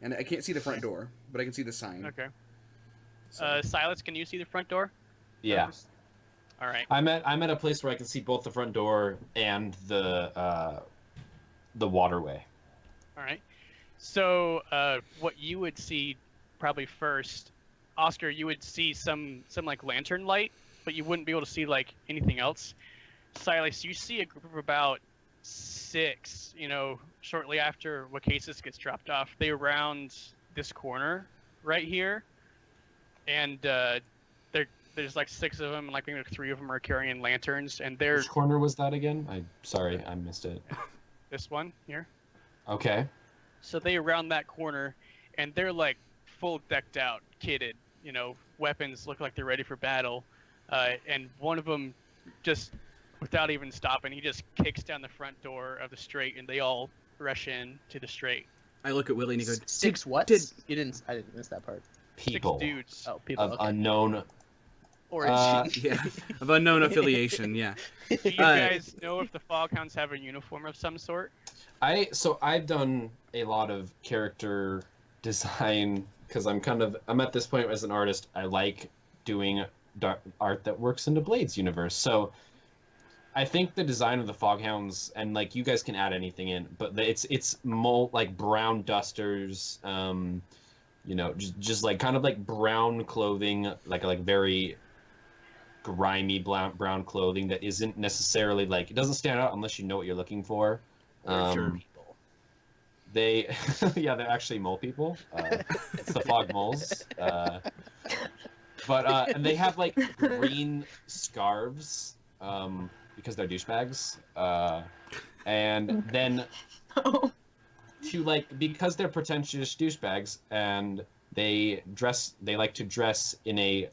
and I can't see the front door, but I can see the sign. Okay. So. Silas, can you see the front door? Yeah. All right. I'm at a place where I can see both the front door and the waterway. All right. So what you would see probably first, Oscar, you would see some like lantern light, but you wouldn't be able to see like anything else. Silas, you see a group of about 6. Shortly after Wakasis gets dropped off, they round this corner right here, and there's like 6 of them, and like maybe 3 of them are carrying lanterns, and they're Which corner was that again? Sorry, I missed it. this one here. Okay. So they round that corner, and they're like full decked out, kitted. Weapons look like they're ready for battle, and one of them just, without even stopping, he just kicks down the front door of the straight, and they all rush in to the straight. I look at Willie and he goes, 6 what? did- I didn't miss that part. People 6 dudes. Oh, people. of Okay. unknown. Origin. Yeah, of unknown affiliation. Yeah. Do you guys know if the Foghounds have a uniform of some sort? I've done a lot of character design because I'm at this point as an artist. I like doing art that works into Blade's universe. So I think the design of the Foghounds, and like you guys can add anything in, but it's like brown dusters, just like kind of like brown clothing, like very grimy brown clothing that isn't necessarily like, it doesn't stand out unless you know what you're looking for. Sure. People. They, yeah, they're actually mole people. It's the fog moles. And they have like green scarves because they're douchebags. And then because they're pretentious douchebags and they like to dress in a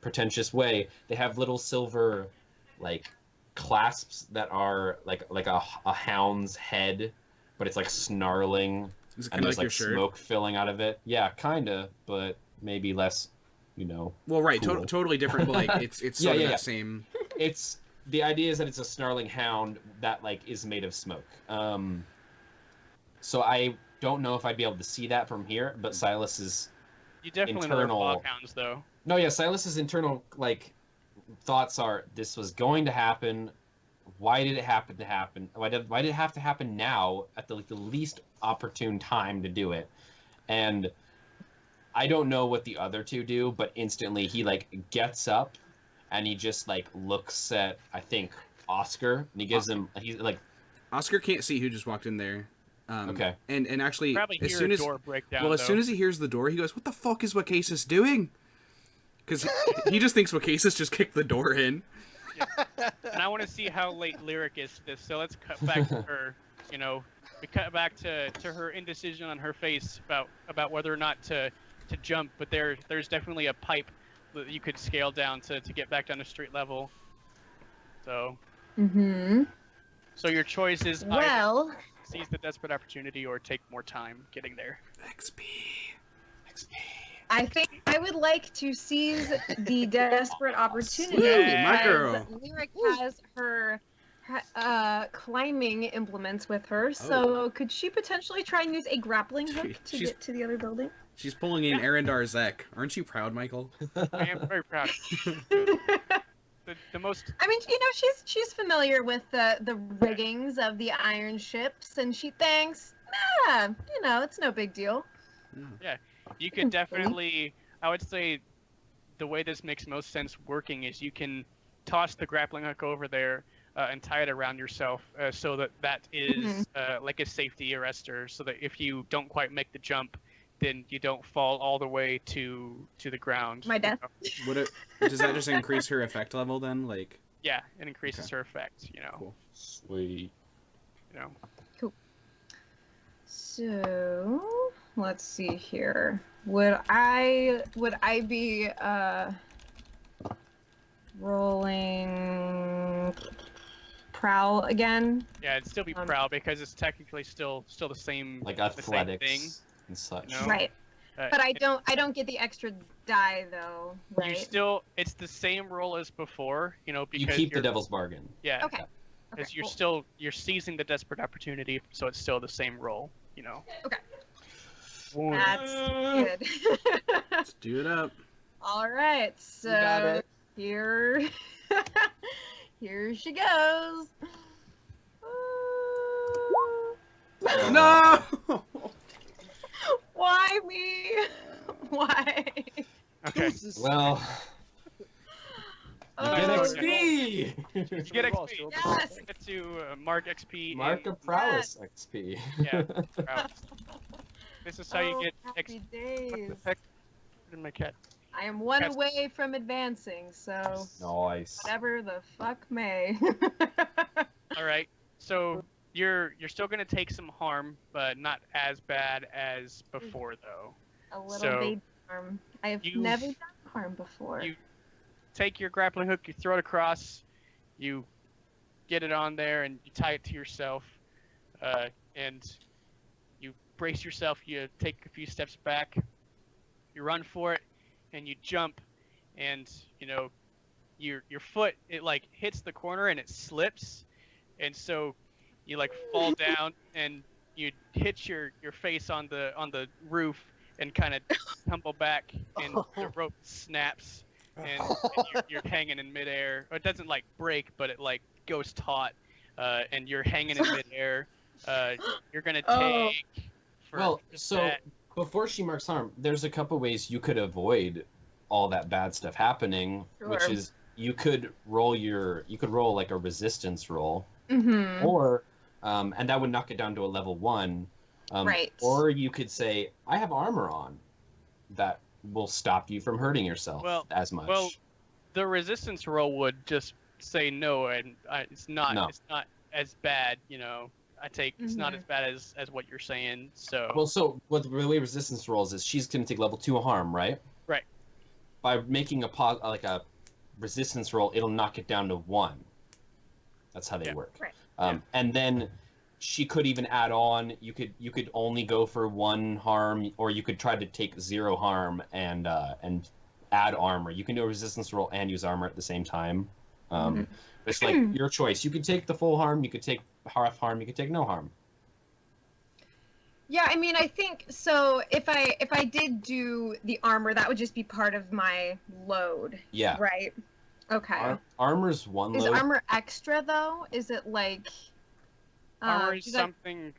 pretentious way, they have little silver like clasps that are like a hound's head, but it's like snarling, Is it and kind of there's like your like shirt? smoke filling out of it. Yeah, kinda, but maybe less, Well, right, cool. totally different. But like it's Yeah, sort of yeah, that yeah. same. It's the idea is that it's a snarling hound that like is made of smoke. So I don't know if I'd be able to see that from here, but Silas's You definitely internal- know they're Foghounds, though. no, yeah, Silas's internal like thoughts are, this was going to happen. Why did it happen to happen? Why did it have to happen now at the least opportune time to do it? And I don't know what the other 2 do, but instantly he like gets up and he just like looks at, I think, Oscar, and he gives him, he's like, Oscar can't see who just walked in there. Okay. And actually, Probably as hear soon a as door break down. well, as though. soon as he hears the door, he goes, "What the fuck is Wakasis doing?" Because he just thinks Wakasis just kicked the door in. And I want to see how late Lyric is to this. So let's cut back to her. We cut back to her indecision on her face about whether or not to jump. But there's definitely a pipe that you could scale down to get back down to street level. So. Mm-hmm. So your choice is either Well, seize the desperate opportunity or take more time getting there. XP. I think I would like to seize the desperate opportunity. Woo, Yeah. my because girl. Lyric has her climbing implements with her, so could she potentially try and use a grappling hook to She's- get to the other building? She's pulling in Arendar Zek. Aren't you proud, Michael? I am very proud. The most I mean, she's familiar with the riggings of the iron ships, and she thinks, it's no big deal. you could definitely, I would say, the way this makes most sense working is you can toss the grappling hook over there and tie it around yourself so that is like a safety arrestor, so that if you don't quite make the jump, then you don't fall all the way to the ground. My death. Does that just increase her effect level then? Like, Yeah, it increases Okay. her effect. Cool. sweet. So let's see here. Would I be rolling prowl again? Yeah, it'd still be proud because it's technically still the same Like the same thing. athletics and such. No. Right. But I don't get the extra die though, right? It's the same roll as before, because You keep the devil's bargain. Yeah. Okay. Because Cool. you're seizing the desperate opportunity, so it's still the same roll, Okay. One. That's good. Let's do it up. All right, You got so it. here, here she goes. No. Why me? Why? Okay. Well, you get Oh, XP. You get XP. Yes. Get to mark XP. Mark of prowess XP. Yeah. Prowess. This is how you Oh, get happy XP. What days. the heck? Where did my cat? I am one Yes. away from advancing, so Nice. whatever the fuck may. All right. So you're still gonna take some harm, but not as bad as before, though. A little So, baby harm. I have you- never done harm before. you- Take your grappling hook, you throw it across, you get it on there, and you tie it to yourself, and you brace yourself. You take a few steps back, you run for it, and you jump, and your foot it hits the corner and it slips, and so you fall down and you hit your face on the roof and kind of tumble back, and the rope snaps. And you're hanging in midair. Or it doesn't break, but it goes taut, and you're hanging in midair. You're gonna Oh. take. Well, so that. before she marks harm, there's a couple ways you could avoid all that bad stuff happening, which Sure. is you could roll like a resistance roll, Mm-hmm. or and that would knock it down to a level 1. Right. Or you could say, I have armor on. That will stop you from hurting yourself as much. Well, the resistance roll would just say no, and it's not. No. It's not as bad. It's not Mhm. as bad as what you're saying. So. Well, so what the way resistance rolls is she's going to take level 2 harm, right? Right. By making a resistance roll, it'll knock it down to 1. That's how they Yeah. work. Right. And then she could even add on. You could only go for 1 harm, or you could try to take 0 harm and add armor. You can do a resistance roll and use armor at the same time. It's your choice. You could take the full harm. You could take half harm. You could take no harm. Yeah, I mean, I think so. If I did do the armor, that would just be part of my load, Yeah. right? Okay. Armor's 1 Is load. armor extra though? Is it Armor is 'cause I- something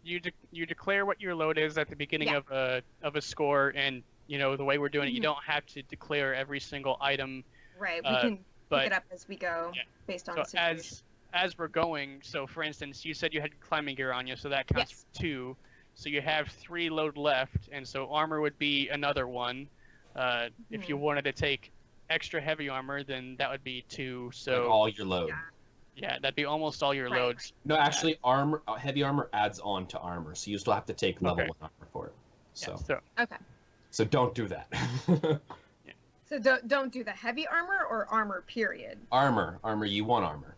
you declare what your load is at the beginning Yeah. of a score, and the way we're doing it, you Mhm. don't have to declare every single item. right? We uh, can but- pick it up as we go, Yeah. based on So the situation. as we're going, so for instance, you said you had climbing gear on you, so that counts Yes. for 2. So you have 3 load left, and so armor would be another 1. If you wanted to take extra heavy armor, then that would be 2. So Like all your load. Yeah. yeah, that'd be almost all your Right, loads. No, actually, heavy armor adds on to armor, so you still have to take level Okay. 1 armor for it. Yeah, So, Okay. so don't do that. So don't do the heavy armor or armor period. armor, you want armor.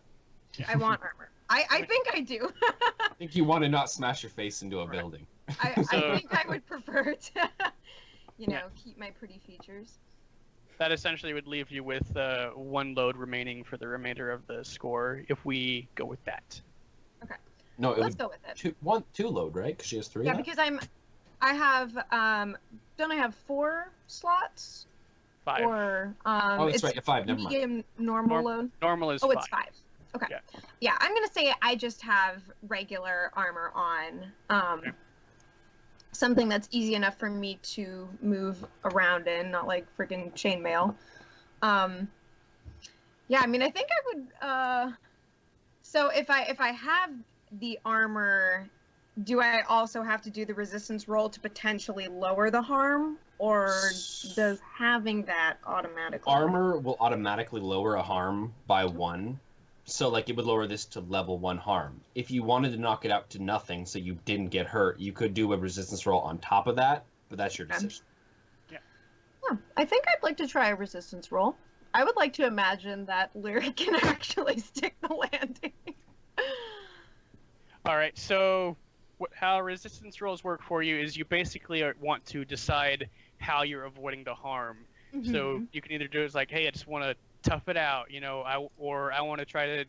I want armor. I think I do. I think you want to not smash your face into a Right. building. I So- think I would prefer to, keep my pretty features. That essentially would leave you with 1 load remaining for the remainder of the score if we go with that. No, it Let's would go with it. 2 load, right? Because she has 3. Yeah, left? because I have don't I have 4 slots 5. or Oh, that's it's right. 5. Never mind. medium normal load. Normal is Oh, 5. it's 5. Okay. Yeah. Yeah, I'm gonna say I just have regular armor on. Okay. Something that's easy enough for me to move around in, not like freaking chainmail. Yeah, I mean, I think I would. So if I have the armor, do I also have to do the resistance roll to potentially lower the harm, or does having that automatically? Armor will automatically lower a harm by 1. So, it would lower this to level 1 harm. If you wanted to knock it out to nothing so you didn't get hurt, you could do a resistance roll on top of that, but that's your Okay. decision. Yeah, I think I'd like to try a resistance roll. I would like to imagine that Lyric can actually stick the landing. All right, so how resistance rolls work for you is you basically want to decide how you're avoiding the harm. So Mhm. you can either do it as like, hey, I just want to tough it out, you know, I want to try to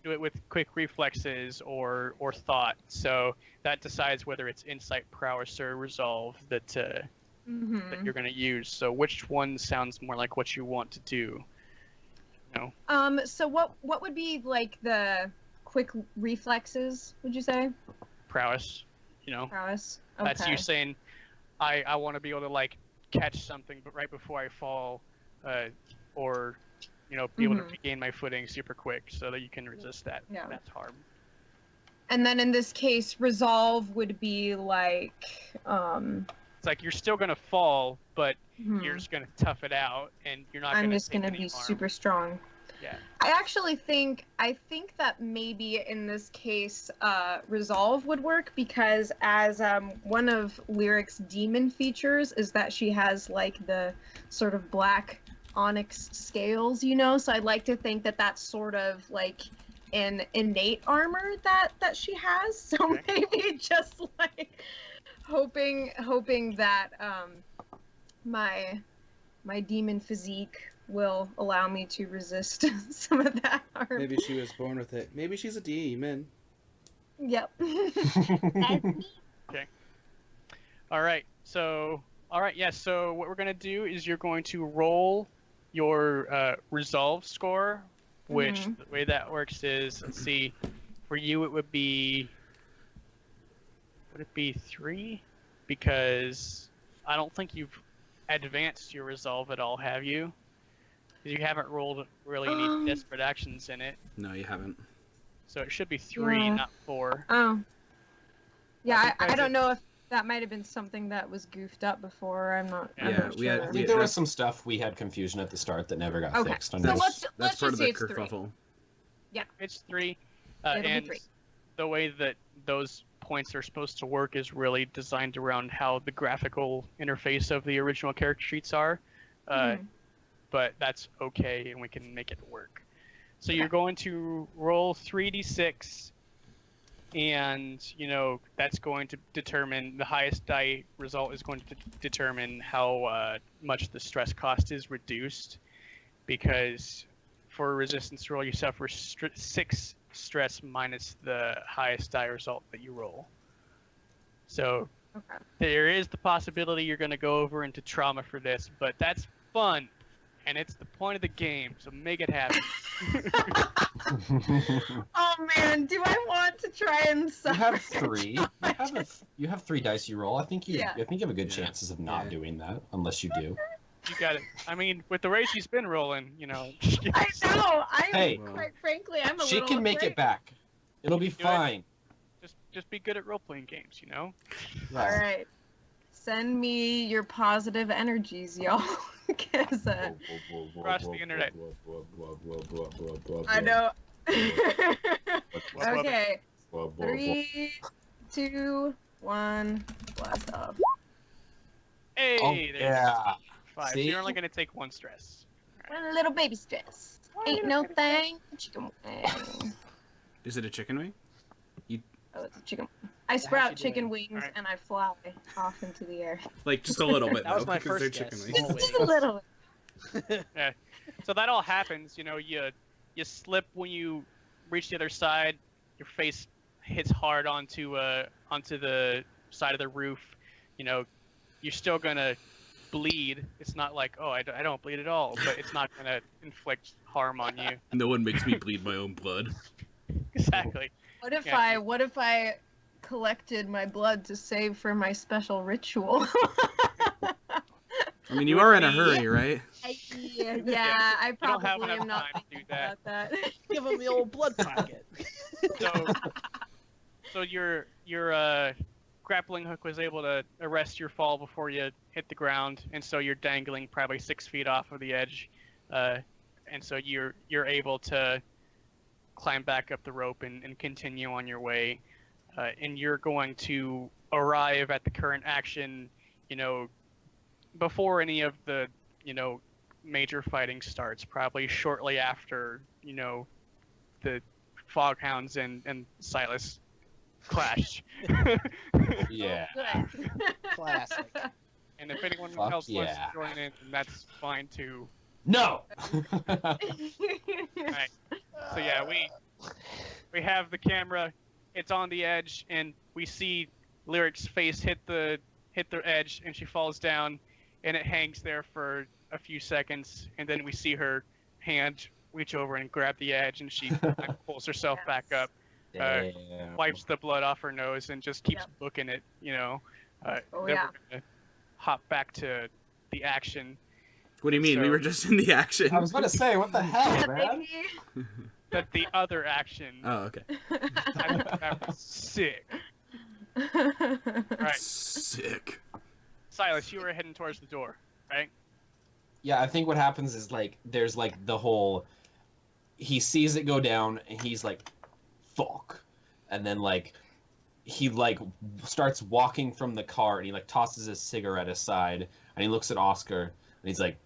do it with quick reflexes or thought. So that decides whether it's insight, prowess, or resolve that you're going to use. So which one sounds more like what you want to do? You know? So what would be like the quick reflexes? Would you say Prowess, you know. prowess? That's you Okay. saying, I want to be able to like catch something, but right before I fall, or you know, be able to regain my footing super quick, so that you can resist that harm. And then in this case, resolve would be like, It's like you're still gonna fall, but you're just gonna tough it out, and you're not. I'm just take gonna any be harm. super strong. Yeah. I think that maybe in this case, resolve would work because as one of Lyric's demon features is that she has like the sort of black onyx scales, you know. So I'd like to think that that's sort of like an innate armor that she has. So Okay. maybe just like hoping that my demon physique will allow me to resist some of that harm. Maybe she was born with it. Maybe she's a demon. Yep. That's me. All right. So So what we're gonna do is you're going to roll your resolve score, which the way that works is, let's see, for you it would be 3? Because I don't think you've advanced your resolve at all, have you? 'Cause you haven't rolled really any desperate actions in it, No, you haven't. so it should be 3, Yeah. not 4. Oh. Yeah, I Because don't know if that might have been something that was goofed up before. I'm not Yeah, we had- sure. I think there was some stuff we had confusion at the start that never got Okay. fixed. So That's let's part just of say the it's 3. kerfuffle. It's 3, It'll be and 3. the way that those points are supposed to work is really designed around how the graphical interface of the original character sheets are. But that's okay, and we can make it work. So you're going to roll 3d6, and you know that's going to determine the highest die result is going to determine how much the stress cost is reduced, because for a resistance roll you suffer 6 stress minus the highest die result that you roll. So there is the possibility you're going to go over into trauma for this, but that's fun. And it's the point of the game, so make it happen. Oh man, do I want to try and You suffer? have 3. You have 3 dice you roll. I think you have a good Yeah. chances of not doing that, unless you do. You got it. I mean, with the way she's been rolling, you know. I know. Hey. Quite frankly, I'm a She little can make afraid. it back. It'll be Do it. fine. Just be good at role playing games, you know. All right. Send me your positive energies, y'all. Because Across the internet. I know. Wub, Okay. 3, 2, 1. Blast off. Hey, Oh, there's yeah. 5. So See? you're only gonna take 1 stress. One little baby stress. Ain't no thing. Chicken wing. Is it a chicken wing? Oh, it's a chicken. I sprout Chicken chicken wing. wings Alright. and I fly off into the air. Like just a little bit That was though, my because they're first chicken guess. wings. Small Just a little. So that all happens, you know. You slip when you reach the other side. Your face hits hard onto the side of the roof. You know, you're still gonna bleed. It's not like, oh, I don't bleed at all, but it's not gonna inflict harm on you. No one makes me bleed my own blood. Exactly. What if Yeah. what if I collected my blood to save for my special ritual? I mean, you are in a hurry, right? yeah, I You don't have probably enough am not time to do that. about that. Give him the old blood pocket. So your grappling hook was able to arrest your fall before you hit the ground, and so you're dangling probably 6 feet off of the edge, and so you're able to climb back up the rope and continue on your way, and you're going to arrive at the current action, you know, before any of the, you know, major fighting starts, probably shortly after, you know, the Foghounds and Silas clash. Yeah. Good. Classic. And if anyone Fuck else wants yeah. to join in, then that's fine too. No. Right. So yeah, we have the camera. It's on the edge, and we see Lyric's face hit the edge, and she falls down, and it hangs there for a few seconds, and then we see her hand reach over and grab the edge, and she pulls herself back up, Damn. wipes the blood off her nose, and just keeps Yep. booking it. Oh, Then yeah. we're gonna hop back to the action. What do you mean? We So- were just in the action. I was about to say, what the hell, man? Baby. But the other action, Oh, okay. I think that was sick. Right, Sick. Silas, you were heading towards the door, right? Yeah, I think what happens is like there's like the whole he sees it go down and he's like fuck. And then like he like starts walking from the car and he like tosses his cigarette aside and he looks at Oscar and he's like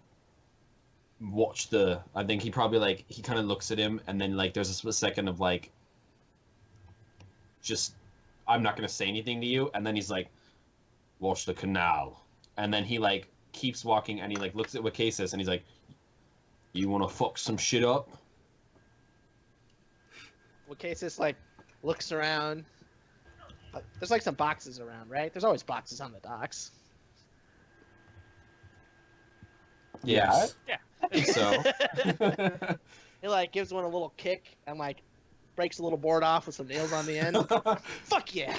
watch the I think he probably like he kind of looks at him and then like there's a split second of like just I'm not going to say anything to you and then he's like watch the canal. And then he like keeps walking and he like looks at Wacasis and he's like, you want to fuck some shit up? Well, Cases like looks around. There's like some boxes around, right? There's always boxes on the docks. Yeah, Yeah. I think so. He like gives one a little kick and like breaks a little board off with some nails on the end. Fuck yeah!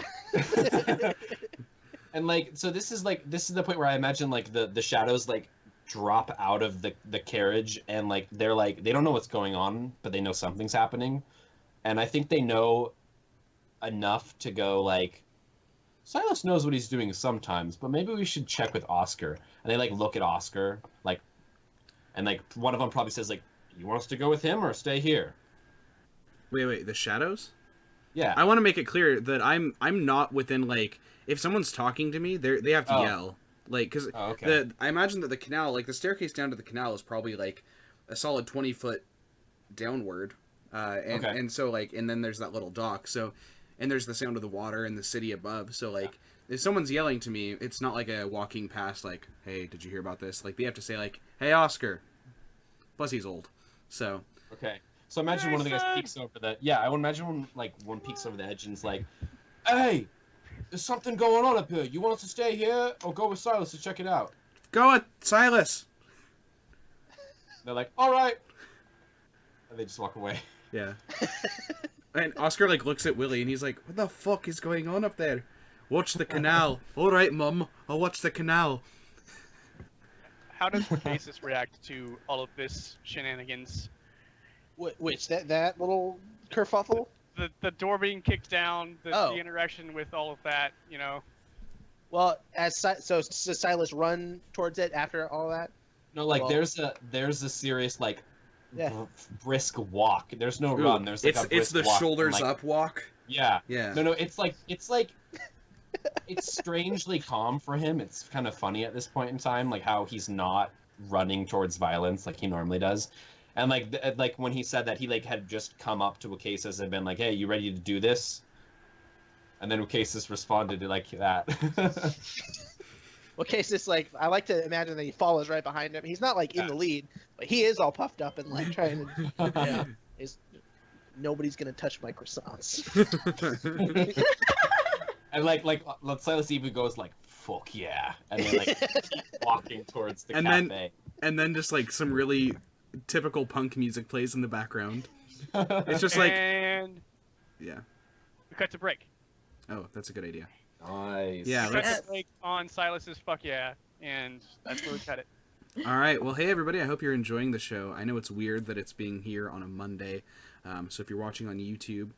And like so this is the point where I imagine like the shadows like drop out of the carriage and like they're like they don't know what's going on but they know something's happening and I think they know enough to go like Silas knows what he's doing sometimes but maybe we should check with Oscar and they like look at Oscar like and like one of them probably says like you want us to go with him or stay here. Wait, the shadows? Yeah. I want to make it clear that I'm not within like if someone's talking to me, they have to Oh. yell. Like cuz Oh, okay. I imagine that the canal, like the staircase down to the canal is probably like a solid 20-foot downward. And Okay. and so like and then there's that little dock. So and there's the sound of the water and the city above. So like if someone's yelling to me, it's not like a walking past like, "Hey, did you hear about this?" Like they have to say like, "Hey, Oscar." Plus he's old. So Okay. So imagine one of the guys Jason! peeks over the I would imagine one peeks over the edge and is like, "Hey, there's something going on up here. You want us to stay here or go with Silas to check it out?" go with Silas. They're like, "All right," and they just walk away. Yeah. And Oscar like looks at Willie and he's like, "What the fuck is going on up there?" "Watch the canal." "All right, Mum. I'll watch the canal." How does Wacasis react to all of this shenanigans? Which that little kerfuffle? The door being kicked down, Oh. the interaction with all of that, Well, does Silas run towards it after all that? No, like Well- there's a serious like Yeah. brisk walk. There's no Ooh, run. There's like it's a brisk it's the walk and, shoulders like, up walk. Yeah. Yeah. No, it's like it's strangely calm for him. It's kind of funny at this point in time, like how he's not running towards violence like he normally does. And like when he said that, he like had just come up to Wacasis and been like, "Hey, you ready to do this?" And then Wacasis responded like that. Well, Cases like I like to imagine that he follows right behind him. He's not like in the lead, but he is all puffed up and like trying to. Is nobody's gonna touch my croissants. And like Silas even goes like, "Fuck yeah," and then like keep walking towards the And cafe. And then just like some really typical punk music plays in the background. It's just like, and yeah. we cut to break. Oh, that's a good idea. Nice. Yeah, We cut let's- to break on Silas's fuck yeah, and that's where we cut it. All right. Well, hey everybody. I hope you're enjoying the show. I know it's weird that it's being here on a Monday. So if you're watching on YouTube,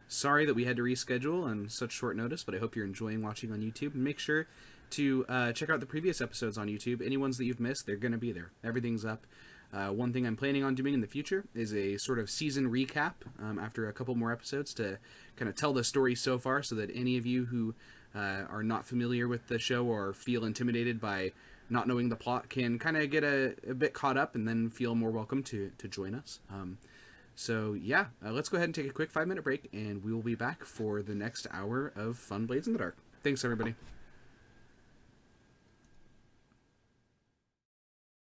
sorry that we had to reschedule on such short notice, but I hope you're enjoying watching on YouTube. And make sure to check out the previous episodes on YouTube. Any ones that you've missed, they're going to be there. Everything's up. One thing I'm planning on doing in the future is a sort of season recap after a couple more episodes to kind of tell the story so far so that any of you who are not familiar with the show or feel intimidated by not knowing the plot can kind of get a bit caught up and then feel more welcome to join us. So yeah, let's go ahead and take a quick 5-minute break, and we will be back for the next hour of fun Blades in the Dark. Thanks, everybody.